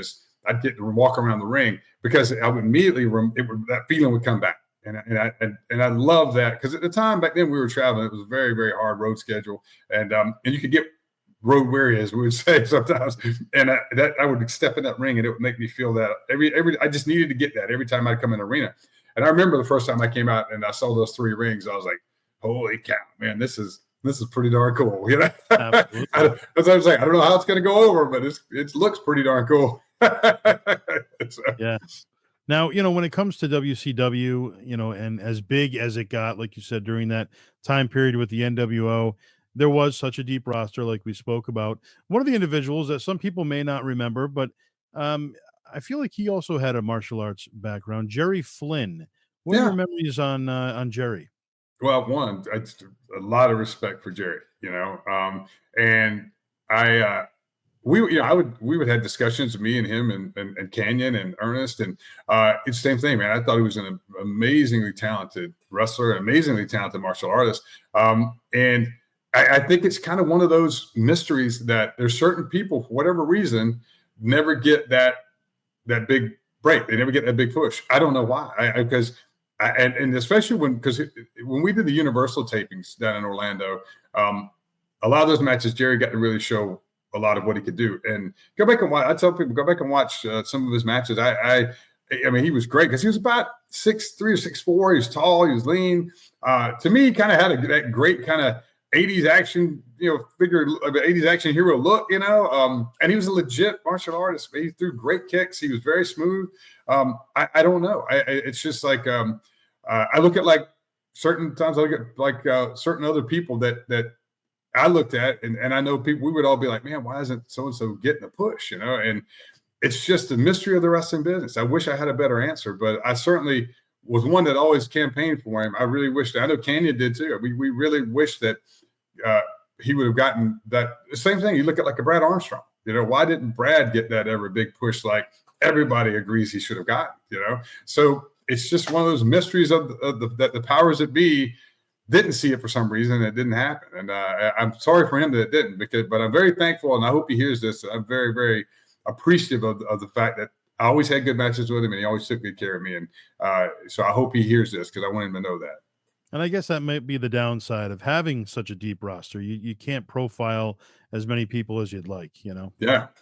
I'd get to walk around the ring, because I would immediately, that feeling would come back. And I love that, because at the time back then we were traveling. It was a very, very hard road schedule, and you could get road weary, as we would say sometimes. And I would step in that ring, and it would make me feel that I just needed to get that every time I'd come in the arena. And I remember the first time I came out and I saw those 3 rings, I was like, holy cow, man, this is pretty darn cool. As I was saying, I don't know how it's going to go over, but it looks pretty darn cool. Yeah. Now, when it comes to WCW, and as big as it got, like you said, during that time period with the NWO, there was such a deep roster, like we spoke about. One of the individuals that some people may not remember, but I feel like he also had a martial arts background, Jerry Flynn. What are your memories on Jerry? Well, a lot of respect for Jerry, and we would have discussions, me and him and Canyon and Ernest, and it's the same thing, man. I thought he was an amazingly talented wrestler, an amazingly talented martial artist. And I think it's kind of one of those mysteries that there's certain people, for whatever reason, never get that big break. They never get that big push. I don't know why. Because and especially because when we did the Universal tapings down in Orlando, a lot of those matches, Jerry got to really show a lot of what he could do. And go back and watch. I tell people, go back and watch some of his matches. I mean, he was great because he was about 6'3" or 6'4". He was tall. He was lean. To me, he kind of had that great kind of 80s action, figure, 80s action hero look, and he was a legit martial artist. He threw great kicks. He was very smooth. I don't know. It's just like I look at like certain times. I look at like certain other people that I looked at, and I know people. We would all be like, man, why isn't so and so getting a push? And it's just the mystery of the wrestling business. I wish I had a better answer, but I certainly was one that always campaigned for him. I really wished. I know Canyon did too. We really wish that he would have gotten that. The same thing. You look at like a Brad Armstrong. Why didn't Brad get that ever big push like everybody agrees he should have gotten? So it's just one of those mysteries of the powers that be didn't see it for some reason. It didn't happen, and I'm sorry for him that it didn't. But I'm very thankful, and I hope he hears this. I'm very, very appreciative of the fact that I always had good matches with him, and he always took good care of me. And so I hope he hears this because I want him to know that. And I guess that might be the downside of having such a deep roster. You can't profile as many people as you'd like, Yeah.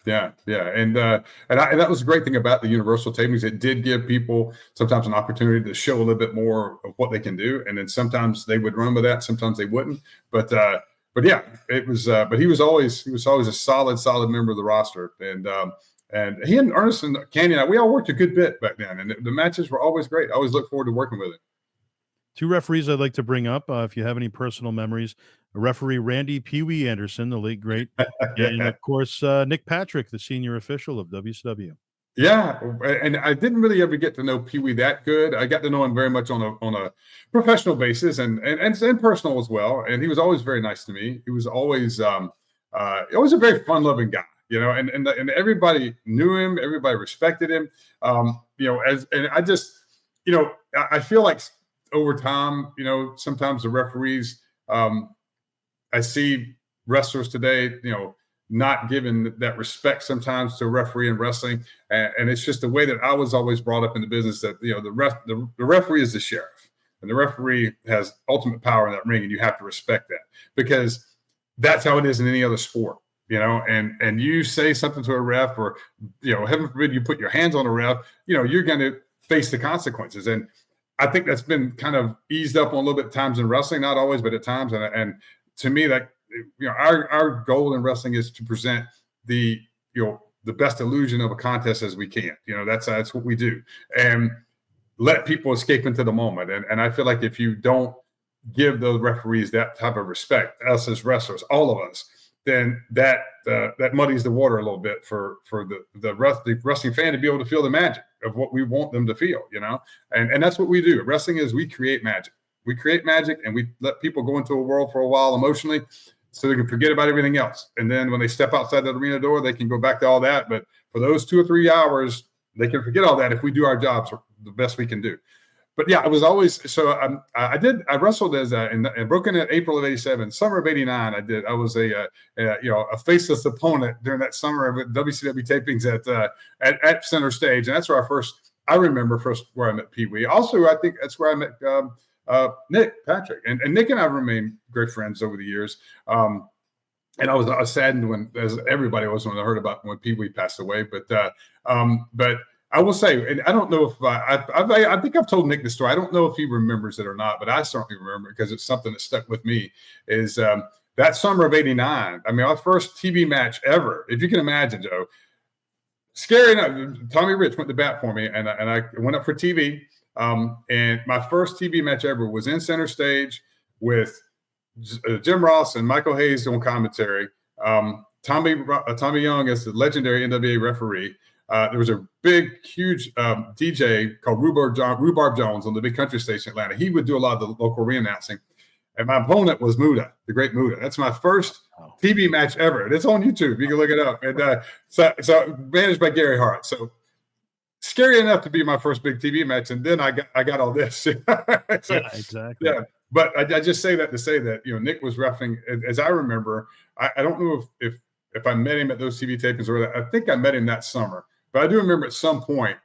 And that was the great thing about the Universal tapings. It did give people sometimes an opportunity to show a little bit more of what they can do, and then sometimes they would run with that, sometimes they wouldn't. But yeah, it was. But he was always a solid member of the roster, and he and Ernest and Canyon, we all worked a good bit back then, and the matches were always great. I always look forward to working with him. Two referees I'd like to bring up, if you have any personal memories. Referee Randy Pee Wee Anderson, the late great, and of course Nick Patrick, the senior official of WCW. Yeah, and I didn't really ever get to know Pee Wee that good. I got to know him very much on a professional basis and personal as well. And he was always very nice to me. He was always a very fun loving guy, and everybody knew him, everybody respected him. I feel like over time, sometimes the referees, I see wrestlers today, not given that respect sometimes to a referee in wrestling. And it's just the way that I was always brought up in the business that, the referee is the sheriff, and the referee has ultimate power in that ring. And you have to respect that because that's how it is in any other sport, and you say something to a ref or, heaven forbid you put your hands on a ref, you're going to face the consequences. And I think that's been kind of eased up on a little bit at times in wrestling, not always, but at times. And to me, that our goal in wrestling is to present the best illusion of a contest as we can. That's what we do, and let people escape into the moment. And I feel like if you don't give those referees that type of respect, us as wrestlers, all of us, then that muddies the water a little bit for the wrestling fan to be able to feel the magic of what we want them to feel, and that's what we do. Wrestling is we create magic. We create magic, and we let people go into a world for a while emotionally so they can forget about everything else. And then when they step outside the arena door, they can go back to all that. But for those 2 or 3 hours, they can forget all that if we do our jobs the best we can do. But yeah, it was always so. I wrestled as in Brooklyn in April of '87, summer of '89. I was a faceless opponent during that summer of WCW tapings at Center Stage, and that's where I remember where I met Pee Wee. Also, I think that's where I met Nick Patrick, and Nick and I remained great friends over the years. And I was saddened as everybody was when I heard about when Pee Wee passed away. But I will say, and I don't know if I think I've told Nick the story. I don't know if he remembers it or not, but I certainly remember it because it's something that stuck with me. Is that summer of '89? I mean, our first TV match ever, if you can imagine, Joe. Scary enough, Tommy Rich went to bat for me, and I went up for TV. And my first TV match ever was in Center Stage with Jim Ross and Michael Hayes on commentary. Tommy Young as the legendary NWA referee. There was a big, huge DJ called Rhubarb Jones on the big country station in Atlanta. He would do a lot of the local re-announcing. And my opponent was Muda, the great Muda. That's my first TV match ever. It's on YouTube. You can look it up. And so managed by Gary Hart. So scary enough to be my first big TV match. And then I got all this. So, yeah, exactly. Yeah. But I just say that to say that, Nick was reffing, as I remember. I don't know if I met him at those TV tapings or I think I met him that summer. But I do remember at some point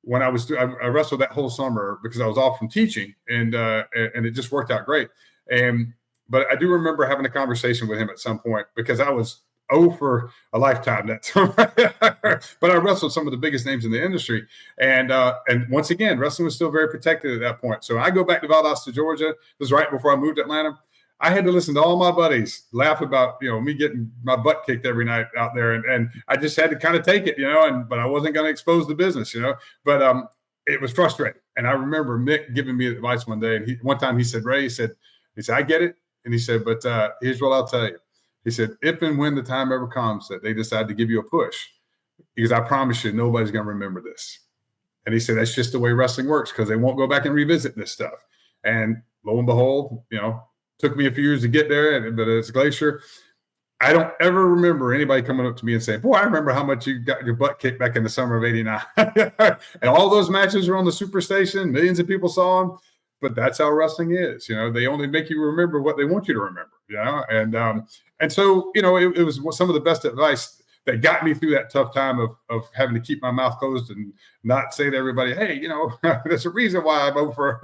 when I wrestled that whole summer because I was off from teaching, and it just worked out great. But I do remember having a conversation with him at some point because I was for a lifetime that time. But I wrestled some of the biggest names in the industry. And once again, wrestling was still very protected at that point. So I go back to Valdosta, Georgia. This was right before I moved to Atlanta. I had to listen to all my buddies laugh about, me getting my butt kicked every night out there. And I just had to kind of take it, but I wasn't going to expose the business, but it was frustrating. And I remember Nick giving me advice one day. And one time he said, Ray, he said, I get it. And he said, but here's what I'll tell you. He said, if and when the time ever comes that they decide to give you a push, because I promise you, nobody's going to remember this. And he said, that's just the way wrestling works because they won't go back and revisit this stuff. And lo and behold, took me a few years to get there, but it's Glacier. I don't ever remember anybody coming up to me and saying, boy, I remember how much you got your butt kicked back in the summer of '89. And all those matches were on the Superstation. Millions of people saw them. But that's how wrestling is. They only make you remember what they want you to remember, And so, it was some of the best advice that got me through that tough time of having to keep my mouth closed and not say to everybody, hey, there's a reason why I'm over,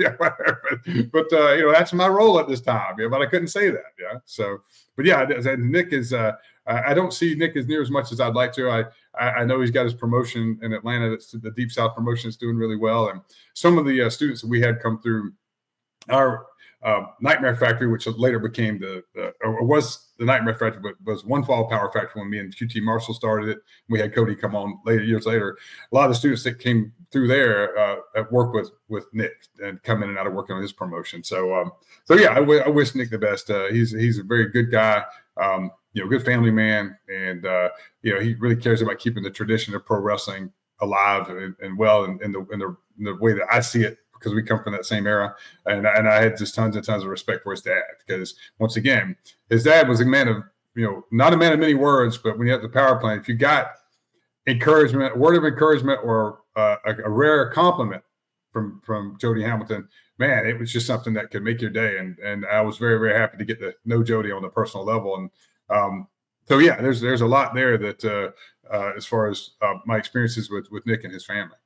but that's my role at this time, but I couldn't say that. Yeah. So, but yeah, Nick is, I don't see Nick as near as much as I'd like to. I know he's got his promotion in Atlanta. That's the Deep South promotion is doing really well. And some of the students that we had come through our Nightmare Factory, which later became or was the Nightmare Factory, but was One Fall Power Factory when me and QT Marshall started it. We had Cody come on years later. A lot of the students that came through there work with Nick and come in and out of working on his promotion. So yeah, I wish Nick the best. He's a very good guy, good family man, and he really cares about keeping the tradition of pro wrestling alive and well in the way that I see it, because we come from that same era. And I had just tons and tons of respect for his dad, because once again, his dad was a man of, not a man of many words, but when you have the power plant, if you got encouragement, a word of encouragement, or a rare compliment from Jody Hamilton, man, it was just something that could make your day. And I was very, very happy to get to know Jody on a personal level. And so, yeah, there's a lot there that as far as my experiences with Nick and his family.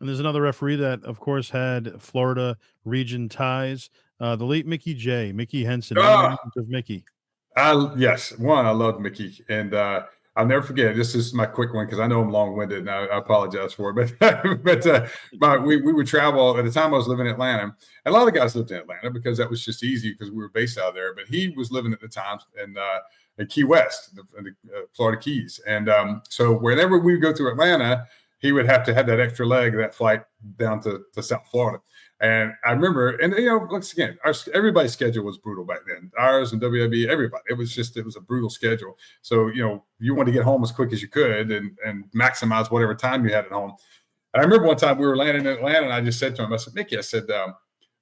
And there's another referee that, of course, had Florida region ties. The late Mickey Henson. Of Mickey. Yes. One, I loved Mickey. And I'll never forget. This is my quick one because I know I'm long-winded, and I apologize for it. But we would travel. At the time I was living in Atlanta. And a lot of guys lived in Atlanta because that was just easy because we were based out there. But he was living at the time in Key West, the Florida Keys. And so whenever we would go through Atlanta, he would have to have that extra leg, that flight down to South Florida. And I remember, and once again, everybody's schedule was brutal back then. Ours and WWE, everybody. It was a brutal schedule. So, you wanted to get home as quick as you could and maximize whatever time you had at home. And I remember one time we were landing in Atlanta, and I just said to him, I said, Mickey, I said,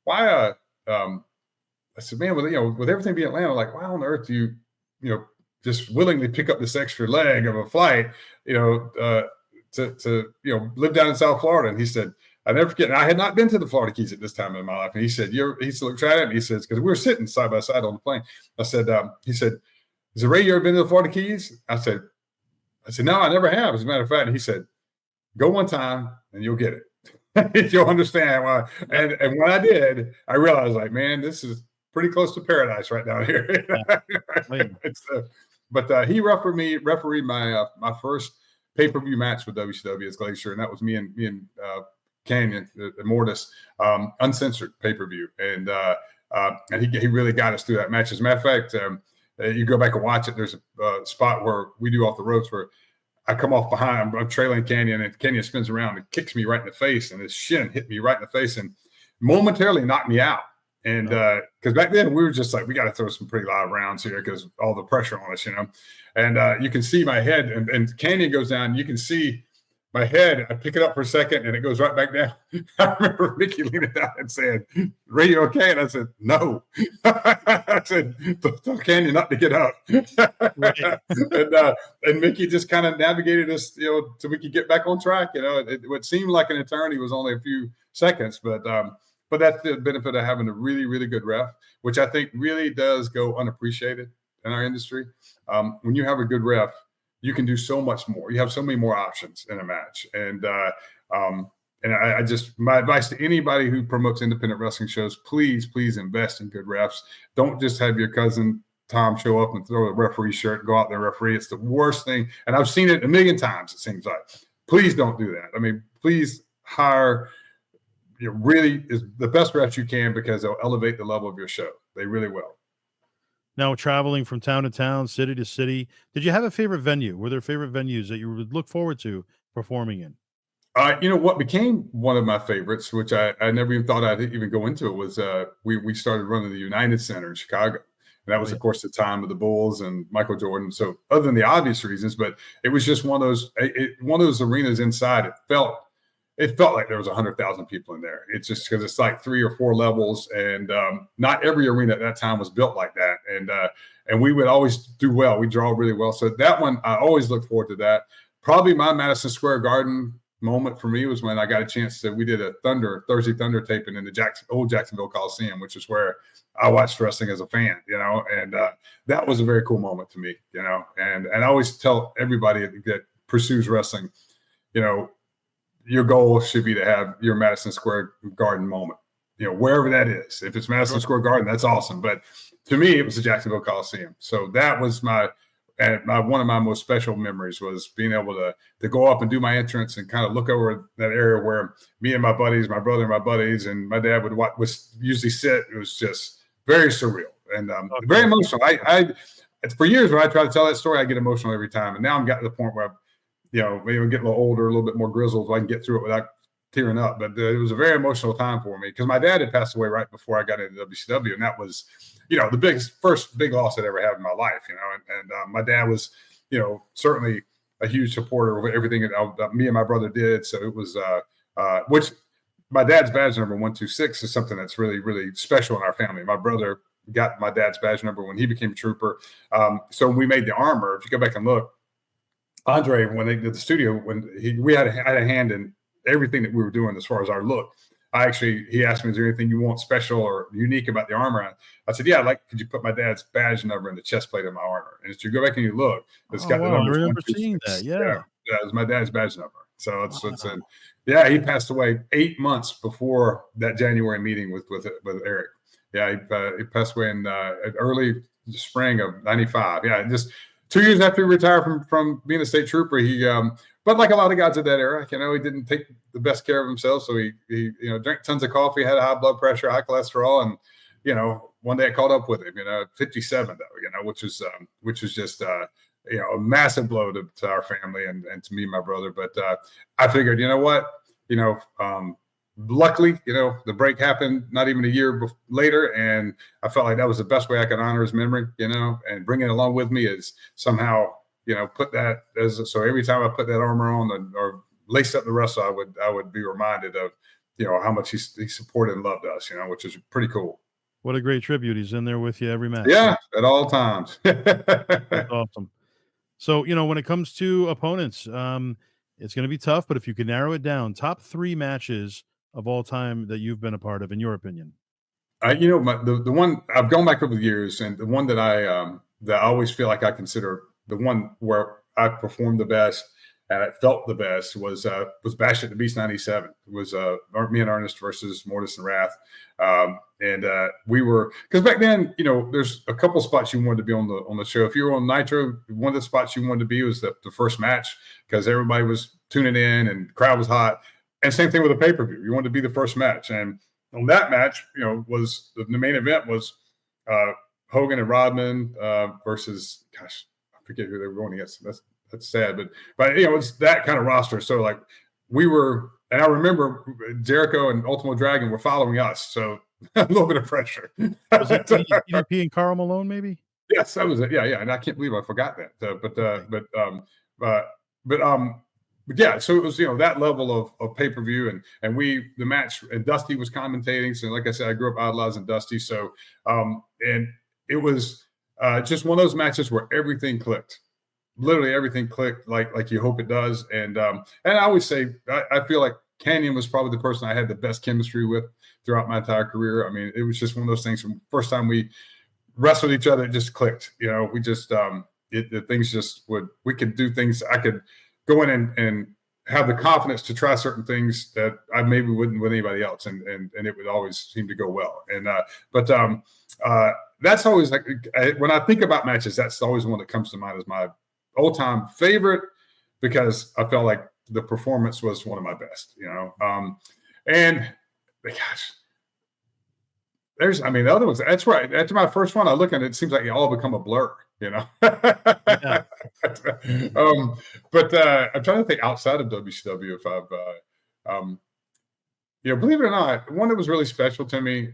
why? I said, man, with everything being Atlanta, like, why on earth do you, just willingly pick up this extra leg of a flight, to live down in South Florida? And he said, I never forget. And I had not been to the Florida Keys at this time in my life. And he said, he looked at it and he says, because we were sitting side by side on the plane. I said, he said, is it Ray, you ever been to the Florida Keys? I said, no, I never have. As a matter of fact, and he said, go one time and you'll get it. You'll understand why. And when I did, I realized, like, man, this is pretty close to paradise right down here. But he refereed my first pay-per-view match with WCW as Glacier, and that was me and Canyon, the Mortis, uncensored pay-per-view, and he really got us through that match. As a matter of fact, you go back and watch it. There's a spot where we do off the ropes where I come off behind. I'm trailing Canyon, and Canyon spins around and kicks me right in the face, and his shin hit me right in the face and momentarily knocked me out. And because back then we were just like, we got to throw some pretty loud rounds here because all the pressure on us, And you can see my head, and Canyon goes down. You can see my head. I pick it up for a second, and it goes right back down. I remember Mickey leaning down and saying, "Ray, you okay?" And I said, "No." I said, "Tell Canyon not to get up." And Mickey just kind of navigated us, so we could get back on track. It would seem like an eternity was only a few seconds, but that's the benefit of having a really, really good ref, which I think really does go unappreciated in our industry. When you have a good ref, you can do so much more. You have so many more options in a match. And and I just, my advice to anybody who promotes independent wrestling shows, please invest in good refs. Don't just have your cousin Tom show up and throw a referee shirt and go out there referee. It's the worst thing. And I've seen it a million times, it seems like. Please don't do that. I mean, please hire really is the best refs you can, because they'll elevate the level of your show. They really will. Now, traveling from town to town, city to city, did you have a favorite venue? Were there favorite venues that you would look forward to performing in? What became one of my favorites, which I never even thought I'd even go into it, was we started running the United Center in Chicago. And that was, of course, the time of the Bulls and Michael Jordan. So other than the obvious reasons, but it was just one of those arenas inside. It felt like there was 100,000 people in there. It's just because it's like 3 or 4 levels, and not every arena at that time was built like that. And we would always do well. We draw really well. So that one, I always look forward to that. Probably my Madison Square Garden moment for me was when I got a chance we did a Thursday Thunder taping in the old Jacksonville Coliseum, which is where I watched wrestling as a fan, and that was a very cool moment to me, and I always tell everybody that pursues wrestling, your goal should be to have your Madison Square Garden moment, wherever that is. If it's Madison Square Garden, that's awesome. But to me, it was the Jacksonville Coliseum. So that was one of my most special memories, was being able to go up and do my entrance and kind of look over that area where me and my buddies, my brother and my buddies, and my dad would usually sit. It was just very surreal and very emotional. For years when I try to tell that story, I get emotional every time. And now I'm got to the point where maybe I'm getting a little older, a little bit more grizzled, so I can get through it without tearing up. But it was a very emotional time for me, because my dad had passed away right before I got into WCW, and that was, the first big loss I'd ever had in my life. And my dad was, certainly a huge supporter of everything that me and my brother did. So it was, which my dad's badge number 126 is something that's really, really special in our family. My brother got my dad's badge number when he became a trooper. So when we made the armor, if you go back and look, Andre, when they did the studio, we had a hand in everything that we were doing as far as our look. He asked me, is there anything you want special or unique about the armor? I said, yeah, could you put my dad's badge number in the chest plate of my armor? And if you go back and you look, it's got the numbers. I remember seeing that. Yeah, it was my dad's badge number. So he passed away 8 months before that January meeting with Eric. Yeah, he passed away in early spring of '95. Yeah, just 2 years after he retired from being a state trooper, he but like a lot of guys at that era, he didn't take the best care of himself. So he drank tons of coffee, had high blood pressure, high cholesterol, and one day I caught up with him, 57 though, which was just a massive blow to our family and to me and my brother. But I figured, luckily, the break happened not even a year later, and I felt like that was the best way I could honor his memory, and bring it along with me is somehow, put that so every time I put that armor on or laced up the wrestle, I would be reminded of, how much he supported and loved us, which is pretty cool. What a great tribute. He's in there with you every match. Yeah, at all times. That's awesome. So, when it comes to opponents, it's going to be tough, but if you could narrow it down, top 3 matches of all time that you've been a part of, in your opinion? The one I've gone back over the years, and the one that I always feel like I consider the one where I performed the best and I felt the best was Bash at the Beast '97. It was me and Ernest versus Mortis and Wrath, and we were, because back then, there's a couple spots you wanted to be on the show. If you were on Nitro, one of the spots you wanted to be was the first match, because everybody was tuning in and the crowd was hot. And same thing with a pay-per-view. You wanted to be the first match. And on that match, was the main event was Hogan and Rodman versus, gosh, I forget who they were going against. That's sad, but it's that kind of roster. So we were, and I remember Jericho and Ultimo Dragon were following us. So a little bit of pressure. Was it EDP and Karl Malone, maybe? Yes, that was it. Yeah. And I can't believe I forgot that. But yeah, so it was, that level of pay-per-view, and the match, and Dusty was commentating. So like I said, I grew up idolizing Dusty. So, and it was just one of those matches where everything clicked. Literally everything clicked like you hope it does. And I always say, I feel like Canyon was probably the person I had the best chemistry with throughout my entire career. I mean, it was just one of those things from the first time we wrestled each other, it just clicked. We just, things just we could do things. I could go in and have the confidence to try certain things that I maybe wouldn't with anybody else, and it would always seem to go well. And that's always like when I think about matches, that's always one that comes to mind as my all-time favorite, because I felt like the performance was one of my best, and gosh, the other ones. That's right. After my first one, I look at it, it seems like they all become a blur, Yeah. But I'm trying to think outside of WCW if I've, believe it or not, one that was really special to me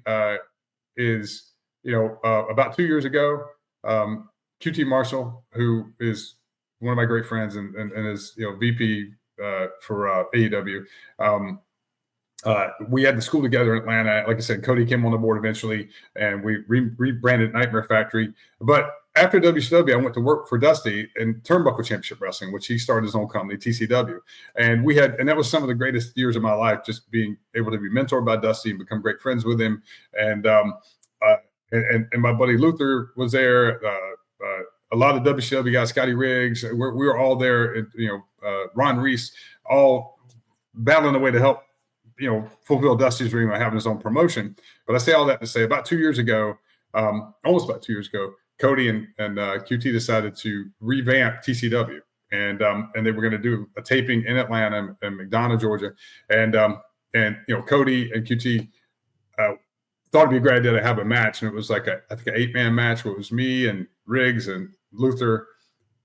is, about 2 years ago, QT Marshall, who is one of my great friends and is, VP for AEW. We had the school together in Atlanta. Like I said, Cody came on the board eventually, and we rebranded Nightmare Factory. But after WCW, I went to work for Dusty in Turnbuckle Championship Wrestling, which he started his own company, TCW. And that was some of the greatest years of my life, just being able to be mentored by Dusty and become great friends with him. And my buddy Luther was there. A lot of WCW guys, Scotty Riggs, we were all there. Ron Reese, all battling away to help, fulfill Dusty's dream of having his own promotion. But I say all that to say, almost about 2 years ago, Cody and QT decided to revamp TCW, and they were going to do a taping in Atlanta and McDonough, Georgia, and Cody and QT thought it'd be a great idea to have a match, and it was like I think an 8-man match where it was me and Riggs and Luther,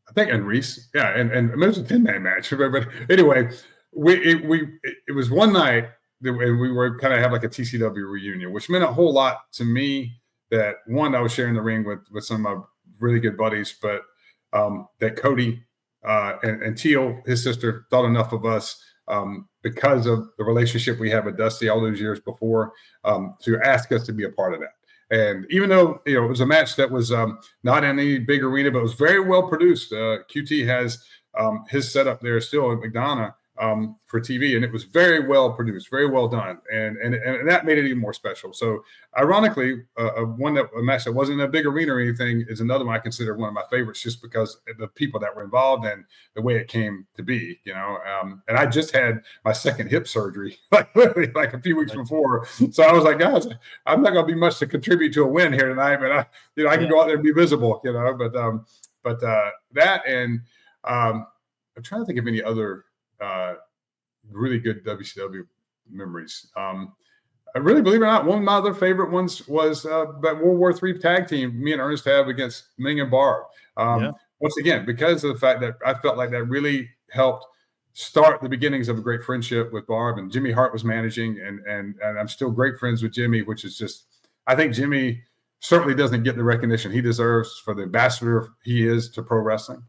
I think, and Reese, and it was a 10-man match. But anyway, it was one night. And we were kind of have like a TCW reunion, which meant a whole lot to me. That one, I was sharing the ring with some of my really good buddies, but that Cody and Teal, his sister, thought enough of us because of the relationship we had with Dusty all those years before to ask us to be a part of that. And even though it was a match that was not in any big arena, but it was very well produced. QT has his setup there still at McDonough. For TV, and it was very well produced, very well done, and that made it even more special. So, ironically, a match that wasn't in a big arena or anything is another one I consider one of my favorites, just because of the people that were involved and the way it came to be. And I just had my second hip surgery, literally a few weeks before, so I was like, guys, I'm not going to be much to contribute to a win here tonight, but I can go out there and be visible, But that, and I'm trying to think of any other really good WCW memories. I really, believe it or not, one of my other favorite ones was that World War III tag team me and Ernest have against Ming and Barb. Once again, because of the fact that I felt like that really helped start the beginnings of a great friendship with Barb, and Jimmy Hart was managing, and I'm still great friends with Jimmy, which is just, I think Jimmy certainly doesn't get the recognition he deserves for the ambassador he is to pro wrestling,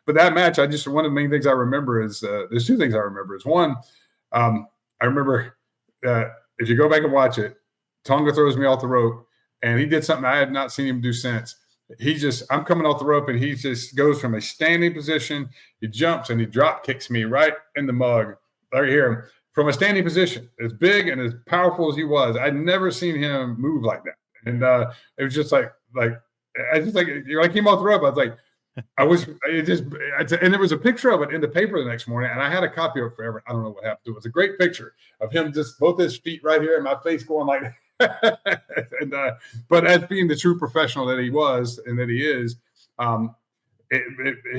But that match, one of the main things I remember is there's two things I remember. Is one, I remember if you go back and watch it, Tonga throws me off the rope, and he did something I have not seen him do since. I'm coming off the rope, and he just goes from a standing position, he jumps and he drop kicks me right in the mug right here from a standing position. As big and as powerful as he was, I'd never seen him move like that. And it was just like I came off the rope, I was like. And there was a picture of it in the paper the next morning, and I had a copy of it forever. I don't know what happened to it. It was a great picture of him, just both his feet right here and my face going like that. But as being the true professional that he was and that he is,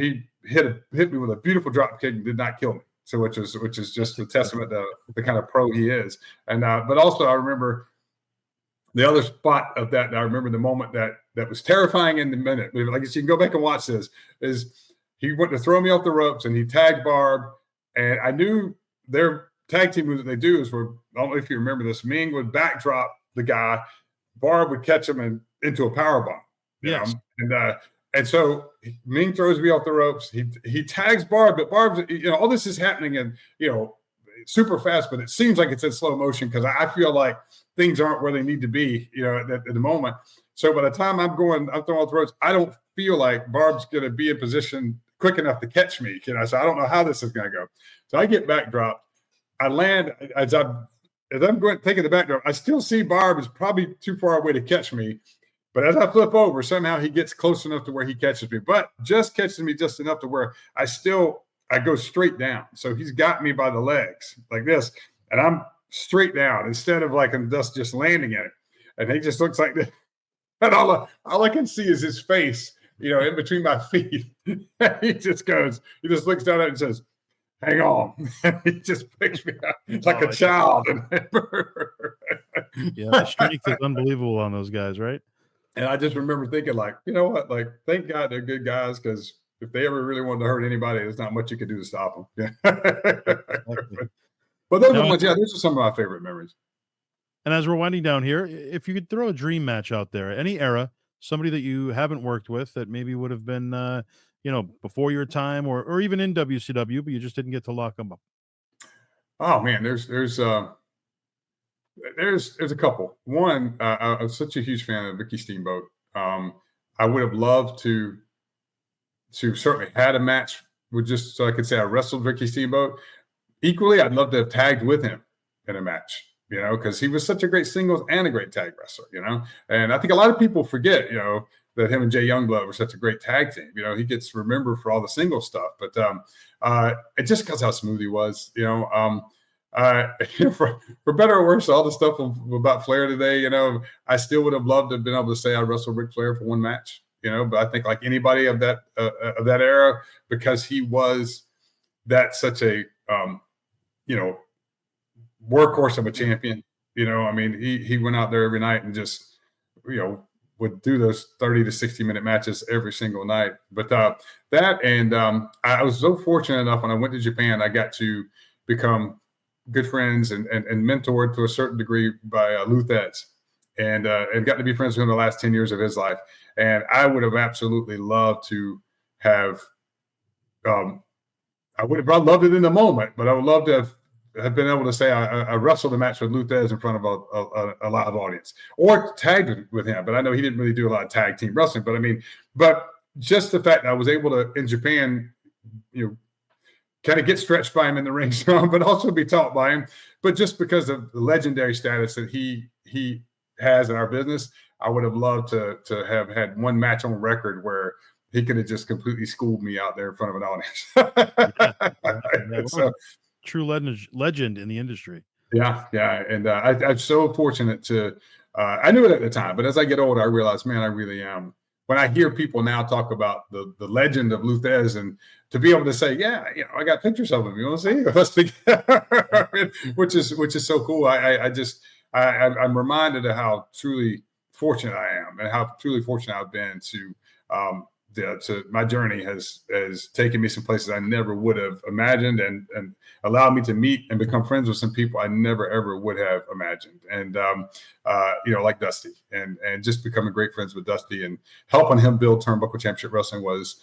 he hit me with a beautiful drop kick and did not kill me. So which is just a testament to the kind of pro he is. And but also I remember the other spot of that, I remember the moment that was terrifying in the minute. Like you can go back and watch this, is he went to throw me off the ropes and he tagged Barb. And I knew their tag team move that they do is where, I don't know if you remember this, Ming would backdrop the guy, Barb would catch him into a power bomb. Yes. And so Ming throws me off the ropes. He tags Barb, but Barb's, all this is happening in, super fast, but it seems like it's in slow motion because I feel like things aren't where they need to be, at the moment. So by the time I'm throwing off the ropes, I don't feel like Barb's going to be in position quick enough to catch me, So I don't know how this is going to go. So I get backdropped. I land as I'm taking the backdrop. I still see Barb is probably too far away to catch me. But as I flip over, somehow he gets close enough to where he catches me, but just catches me just enough to where I still I go straight down. So he's got me by the legs like this, and I'm straight down instead of like I'm just landing in it. And he just looks like this. And all I can see is his face, in between my feet. he just looks down at it and says, "Hang on." He just picks me up like a child. Yeah, the strength is unbelievable on those guys, right? And I just remember thinking, like, you know what? Like, thank God they're good guys, because if they ever really wanted to hurt anybody, there's not much you could do to stop them. Yeah. Exactly. But those are some of my favorite memories. And as we're winding down here, if you could throw a dream match out there, any era, somebody that you haven't worked with that maybe would have been, before your time or even in WCW, but you just didn't get to lock them up. Oh man, there's a couple. One, I'm such a huge fan of Ricky Steamboat. I would have loved to certainly had a match with, just so I could say I wrestled Ricky Steamboat. Equally, I'd love to have tagged with him in a match. Because he was such a great singles and a great tag wrestler, And I think a lot of people forget, that him and Jay Youngblood were such a great tag team. He gets remembered for all the single stuff, but it just because how smooth he was, for better or worse, all the stuff about Flair today, I still would have loved to have been able to say I wrestled Ric Flair for one match, but I think like anybody of that era, because he was such a, workhorse of a champion. He went out there every night and just, would do those 30 to 60-minute matches every single night. But that, and I was so fortunate enough when I went to Japan, I got to become good friends and mentored to a certain degree by Lou Thesz, and got to be friends with him the last 10 years of his life. And I would have absolutely loved to have, I would have loved it in the moment, but I would love to have been able to say I wrestled a match with Lou Thesz in front of a live audience, or tagged with him. But I know he didn't really do a lot of tag team wrestling. But just the fact that I was able to, in Japan, kind of get stretched by him in the ring some, but also be taught by him. But just because of the legendary status that he has in our business, I would have loved to have had one match on record where he could have just completely schooled me out there in front of an audience. So, true legend in the industry. Yeah. And I'm so fortunate to, I knew it at the time, but as I get older, I realize, man, I really am. When I hear people now talk about the legend of Lou Thesz, and to be able to say, yeah, I got pictures of him. You want to see? Let's together, which is so cool. I'm reminded of how truly fortunate I am, and how truly fortunate I've been to my journey has taken me some places I never would have imagined, and allowed me to meet and become friends with some people I never ever would have imagined. And like Dusty, and just becoming great friends with Dusty and helping him build Turnbuckle Championship Wrestling was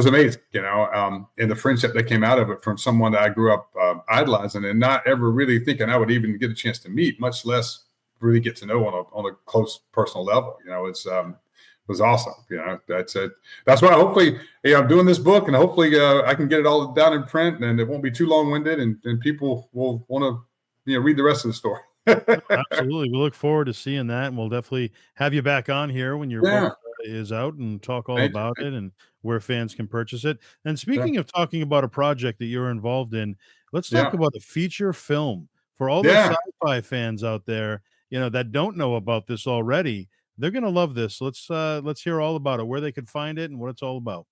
amazing. And the friendship that came out of it from someone that I grew up idolizing and not ever really thinking I would even get a chance to meet, much less really get to know on a close personal level. Was awesome. That's it. That's why hopefully, I'm doing this book, and hopefully I can get it all down in print, and it won't be too long-winded, and people will want to, read the rest of the story. Absolutely. We look forward to seeing that, and we'll definitely have you back on here when your book is out and talk all about it and where fans can purchase it. And speaking of talking about a project that you're involved in, let's talk about the feature film for all those sci-fi fans out there, that don't know about this already. They're going to love this. Let's hear all about it, where they can find it and what it's all about.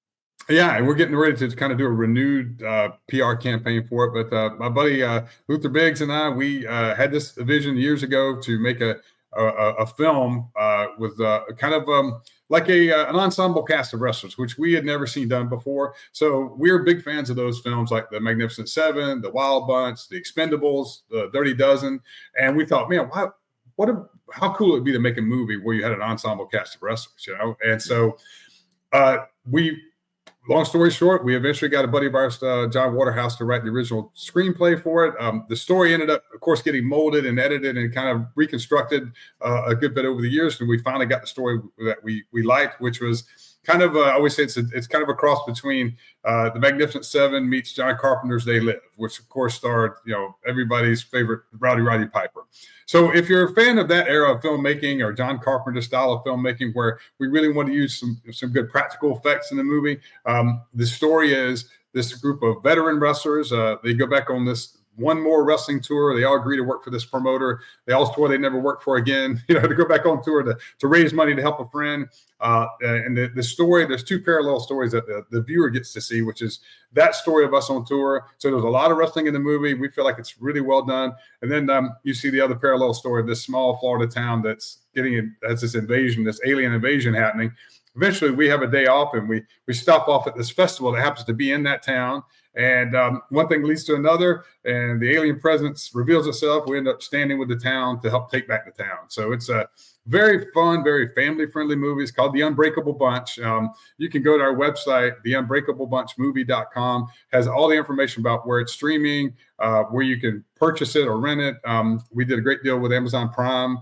Yeah, and we're getting ready to kind of do a renewed PR campaign for it. But my buddy Luther Biggs and I, we had this vision years ago to make a film with kind of like an ensemble cast of wrestlers, which we had never seen done before. So we're big fans of those films, like the Magnificent Seven, the Wild Bunch, the Expendables, the Dirty Dozen. And we thought, man, how cool it would be to make a movie where you had an ensemble cast of wrestlers, And so long story short, we eventually got a buddy of ours, John Waterhouse, to write the original screenplay for it. The story ended up, of course, getting molded and edited and kind of reconstructed a good bit over the years. And we finally got the story that we liked, which was kind of, I always say it's kind of a cross between the Magnificent Seven meets John Carpenter's They Live, which of course starred, everybody's favorite Roddy Piper. So if you're a fan of that era of filmmaking, or John Carpenter style of filmmaking, where we really want to use some good practical effects in the movie, the story is this group of veteran wrestlers. They go back on this one more wrestling tour. They all agree to work for this promoter. They all swore they never work for again, to go back on tour to raise money to help a friend. And the story, there's two parallel stories that the viewer gets to see, which is that story of us on tour. So there's a lot of wrestling in the movie. We feel like it's really well done. And then you see the other parallel story of this small Florida town that's has this invasion, this alien invasion happening. Eventually we have a day off and we stop off at this festival that happens to be in that town. And one thing leads to another, and the alien presence reveals itself. We end up standing with the town to help take back the town. So it's a very fun, very family-friendly movie. It's called The Unbreakable Bunch. You can go to our website, theunbreakableBunchmovie.com. Has all the information about where it's streaming, where you can purchase it or rent it. We did a great deal with Amazon Prime.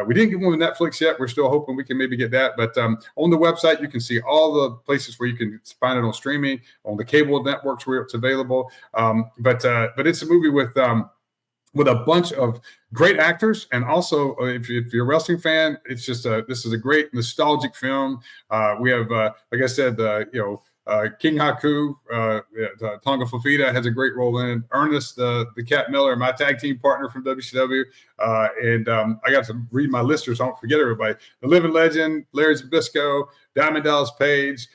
We didn't get one with Netflix yet. We're still hoping we can maybe get that. But on the website, you can see all the places where you can find it on streaming, on the cable networks where it's available. But it's a movie with a bunch of great actors. And also, if you're a wrestling fan, it's just this is a great nostalgic film. We have, like I said, King Haku, Tonga Fafita has a great role in it. Ernest, the Cat Miller, my tag team partner from WCW. And I got to read my list, so I don't forget everybody. The Living Legend, Larry Zbyszko, Diamond Dallas Page,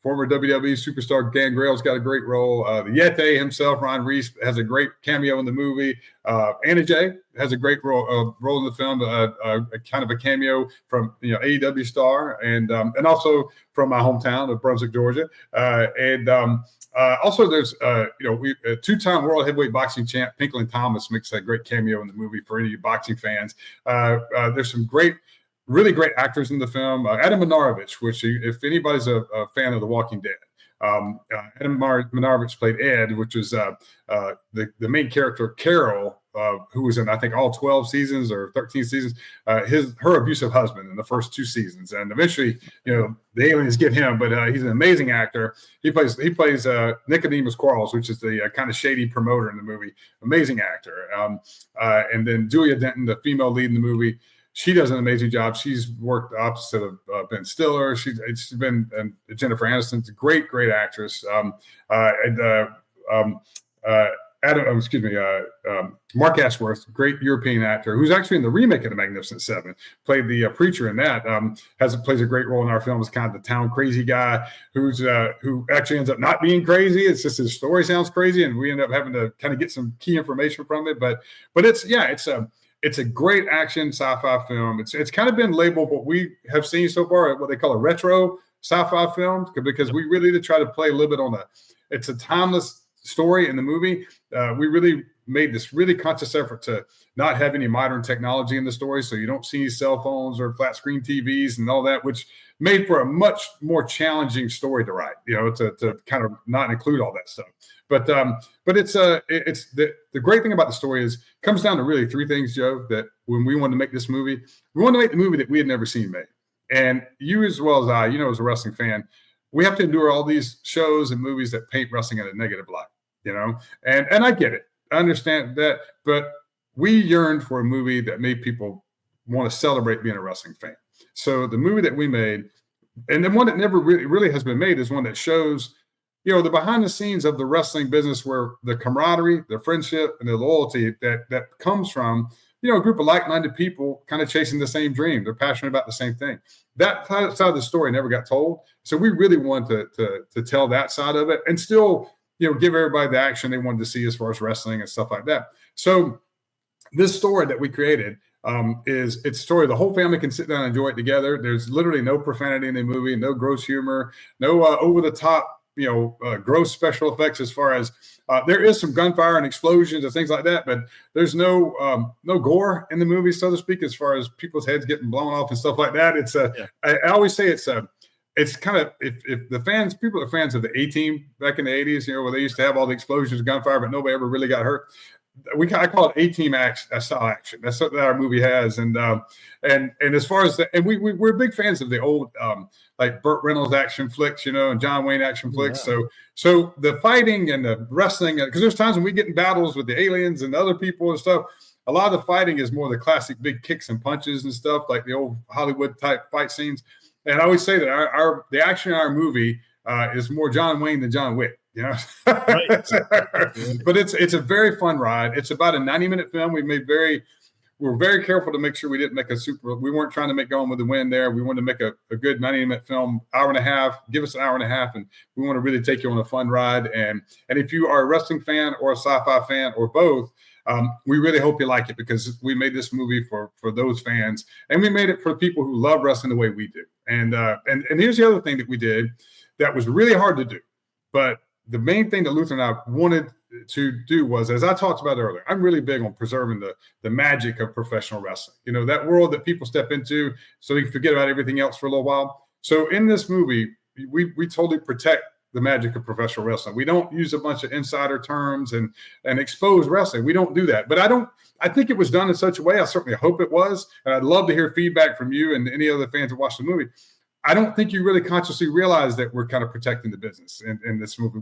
former WWE superstar Gangrel's got a great role. The Yeti himself, Ron Reese, has a great cameo in the movie. Anna Jay has a great role in the film, a kind of a cameo from AEW star, and also from my hometown of Brunswick, Georgia. Also, there's two-time world heavyweight boxing champ Pinklin Thomas makes a great cameo in the movie for any of you boxing fans. There's some really great actors in the film. Adam Minarovich, which if anybody's a fan of The Walking Dead, Adam Minarovich played Ed, which was the main character, Carol, who was in, I think, all 12 seasons or 13 seasons, her abusive husband in the first 2 seasons. And eventually, the aliens get him, but he's an amazing actor. He plays Nicodemus Quarles, which is the kind of shady promoter in the movie. Amazing actor. And then Julia Denton, the female lead in the movie, she does an amazing job. She's worked opposite of Ben Stiller. She's been Jennifer Aniston's a great actress. Mark Ashworth, great European actor, who's actually in the remake of The Magnificent Seven, played the preacher in that. Plays a great role in our film as kind of the town crazy guy who actually ends up not being crazy. It's just his story sounds crazy, and we end up having to kind of get some key information from it. But it's a great action sci-fi film. It's kind of been labeled what we have seen so far, what they call a retro sci-fi film, because we really try to play a little bit it's a timeless story in the movie. We really made this really conscious effort to not have any modern technology in the story. So you don't see cell phones or flat screen TVs and all that, which made for a much more challenging story to write, to kind of not include all that stuff. But it's the great thing about the story is it comes down to really 3 things, Joe, that when we wanted to make this movie, we wanted to make the movie that we had never seen made. And you as well as I, as a wrestling fan, we have to endure all these shows and movies that paint wrestling in a negative light, and I get it. I understand that, but we yearned for a movie that made people want to celebrate being a wrestling fan. So the movie that we made, and then one that never really has been made, is one that shows the behind the scenes of the wrestling business, where the camaraderie, the friendship, and the loyalty that comes from, a group of like-minded people kind of chasing the same dream. They're passionate about the same thing. That side of the story never got told. So we really wanted to tell that side of it and still, give everybody the action they wanted to see as far as wrestling and stuff like that. So this story that we created, it's a story the whole family can sit down and enjoy it together. There's literally no profanity in the movie, no gross humor, no over-the-top, gross special effects as far as there is some gunfire and explosions and things like that, but there's no gore in the movie, so to speak, as far as people's heads getting blown off and stuff like that. I always say it's kind of, if the fans, people are fans of the A-Team back in the 80s, where they used to have all the explosions and gunfire, but nobody ever really got hurt. I call it A-Team style action. That's something that our movie has. And as far as we're big fans of the old, like Burt Reynolds action flicks, and John Wayne action flicks. Yeah. So the fighting and the wrestling, because there's times when we get in battles with the aliens and other people and stuff, a lot of the fighting is more the classic big kicks and punches and stuff, like the old Hollywood type fight scenes. And I always say that the action in our movie is more John Wayne than John Wick. you know. Right. But it's a very fun ride. It's about a 90-minute film. We were very careful to make sure we didn't make we weren't trying to make Gone with the Wind there. We wanted to make a good 90-minute film, hour and a half, give us an hour and a half. And we want to really take you on a fun ride. And if you are a wrestling fan or a sci-fi fan or both, we really hope you like it, because we made this movie for those fans, and we made it for people who love wrestling the way we do. And here's the other thing that we did that was really hard to do. But the main thing that Luther and I wanted to do was, as I talked about earlier, I'm really big on preserving the magic of professional wrestling. You know, that world that people step into so they can forget about everything else for a little while. So in this movie, we totally protect the magic of professional wrestling. We don't use a bunch of insider terms and expose wrestling. We don't do that. But I think it was done in such a way. I certainly hope it was. And I'd love to hear feedback from you and any other fans who watch the movie. I don't think you really consciously realize that we're kind of protecting the business in this movie.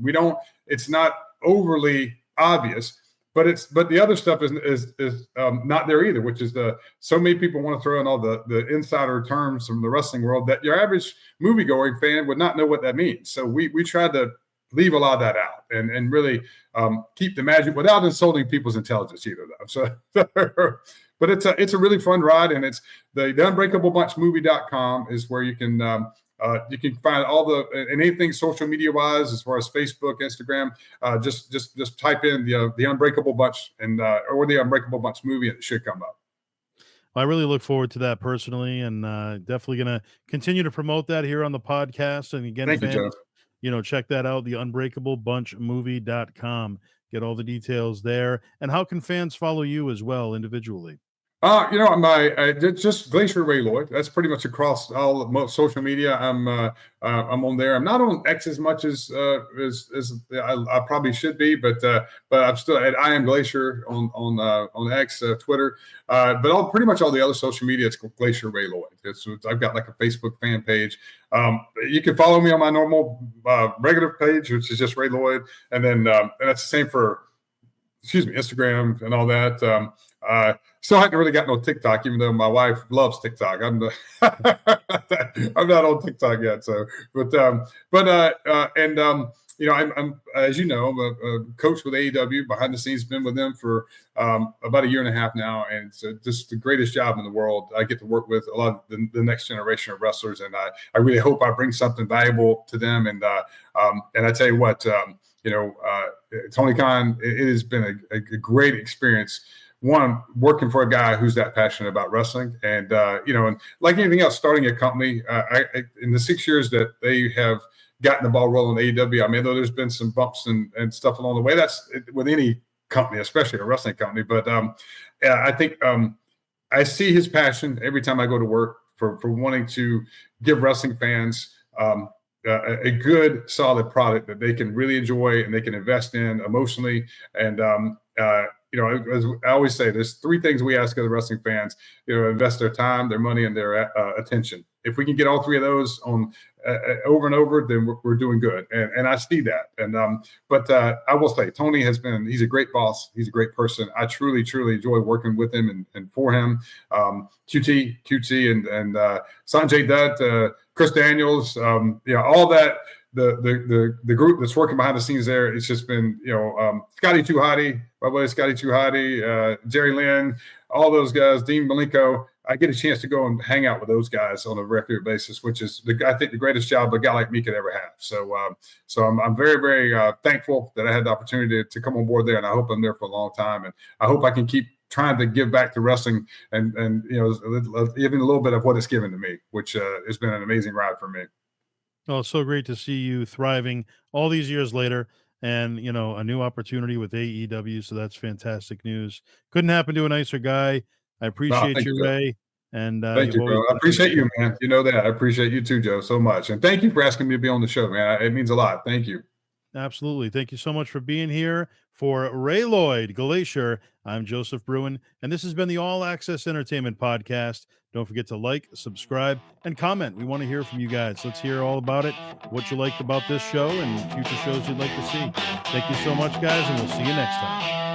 It's not overly obvious, but the other stuff is not there either, which is so many people want to throw in all the insider terms from the wrestling world that your average movie-going fan would not know what that means. So we tried to leave a lot of that out and really keep the magic without insulting people's intelligence either, though. So but it's a really fun ride, and it's the unbreakablebunchmovie.com is where you can find all anything social media wise, as far as Facebook, Instagram. Just type in the Unbreakable Bunch or the Unbreakable Bunch movie, and it should come up. I really look forward to that personally, and definitely going to continue to promote that here on the podcast. And again, thank you, Joe. Check that out, the unbreakablebunchmovie.com. Get all the details there. And how can fans follow you as well individually? Just Glacier Ray Lloyd. That's pretty much across all social media. I'm on there. I'm not on X as much as I probably should be, but I'm still at I am Glacier on X, Twitter. But pretty much all the other social media, it's Glacier Ray Lloyd. I've got like a Facebook fan page. You can follow me on my normal regular page, which is just Ray Lloyd, and then and that's the same for Instagram and all that. Still haven't really got no TikTok, even though my wife loves TikTok. I'm not on TikTok yet. So, I'm as you know, I'm a coach with AEW, behind the scenes, been with them for about a year and a half now, and it's just the greatest job in the world. I get to work with a lot of the next generation of wrestlers, and I really hope I bring something valuable to them. And I tell you what, Tony Khan, it has been a great experience. One, working for a guy who's that passionate about wrestling, and and like anything else, starting a company. In the 6 years that they have gotten the ball rolling in AEW, I mean, though there's been some bumps and stuff along the way. That's with any company, especially a wrestling company. But I think I see his passion every time I go to work for wanting to give wrestling fans a good, solid product that they can really enjoy and they can invest in emotionally. And as I always say, there's three things we ask of the wrestling fans: invest their time, their money, and their attention. If we can get all three of those on over and over, then we're doing good. And I see that. And but I will say, Tony he's a great boss. He's a great person. I truly, truly enjoy working with him and for him. QT and Sanjay Dutt, Chris Daniels, all that. The group that's working behind the scenes there, it's just been, Scotty Too Hottie, my buddy Scotty Too Hottie, Jerry Lynn, all those guys, Dean Malenko. I get a chance to go and hang out with those guys on a regular basis, which is, I think, the greatest job a guy like me could ever have. So I'm very, very thankful that I had the opportunity to come on board there, and I hope I'm there for a long time, and I hope I can keep trying to give back to wrestling and even a little bit of what it's given to me, which has been an amazing ride for me. Oh, so great to see you thriving all these years later, and a new opportunity with AEW. So that's fantastic news. Couldn't happen to a nicer guy. I appreciate you, Ray. And thank you, bro. I appreciate you, man. You know that. I appreciate you too, Joe, so much. And thank you for asking me to be on the show, man. It means a lot. Thank you. Absolutely. Thank you so much for being here. For Ray Lloyd, Glacier, I'm Joseph Bruen, and this has been the All Access Entertainment Podcast. Don't forget to like, subscribe, and comment. We want to hear from you guys. Let's hear all about it, what you liked about this show, and future shows you'd like to see. Thank you so much, guys, and we'll see you next time.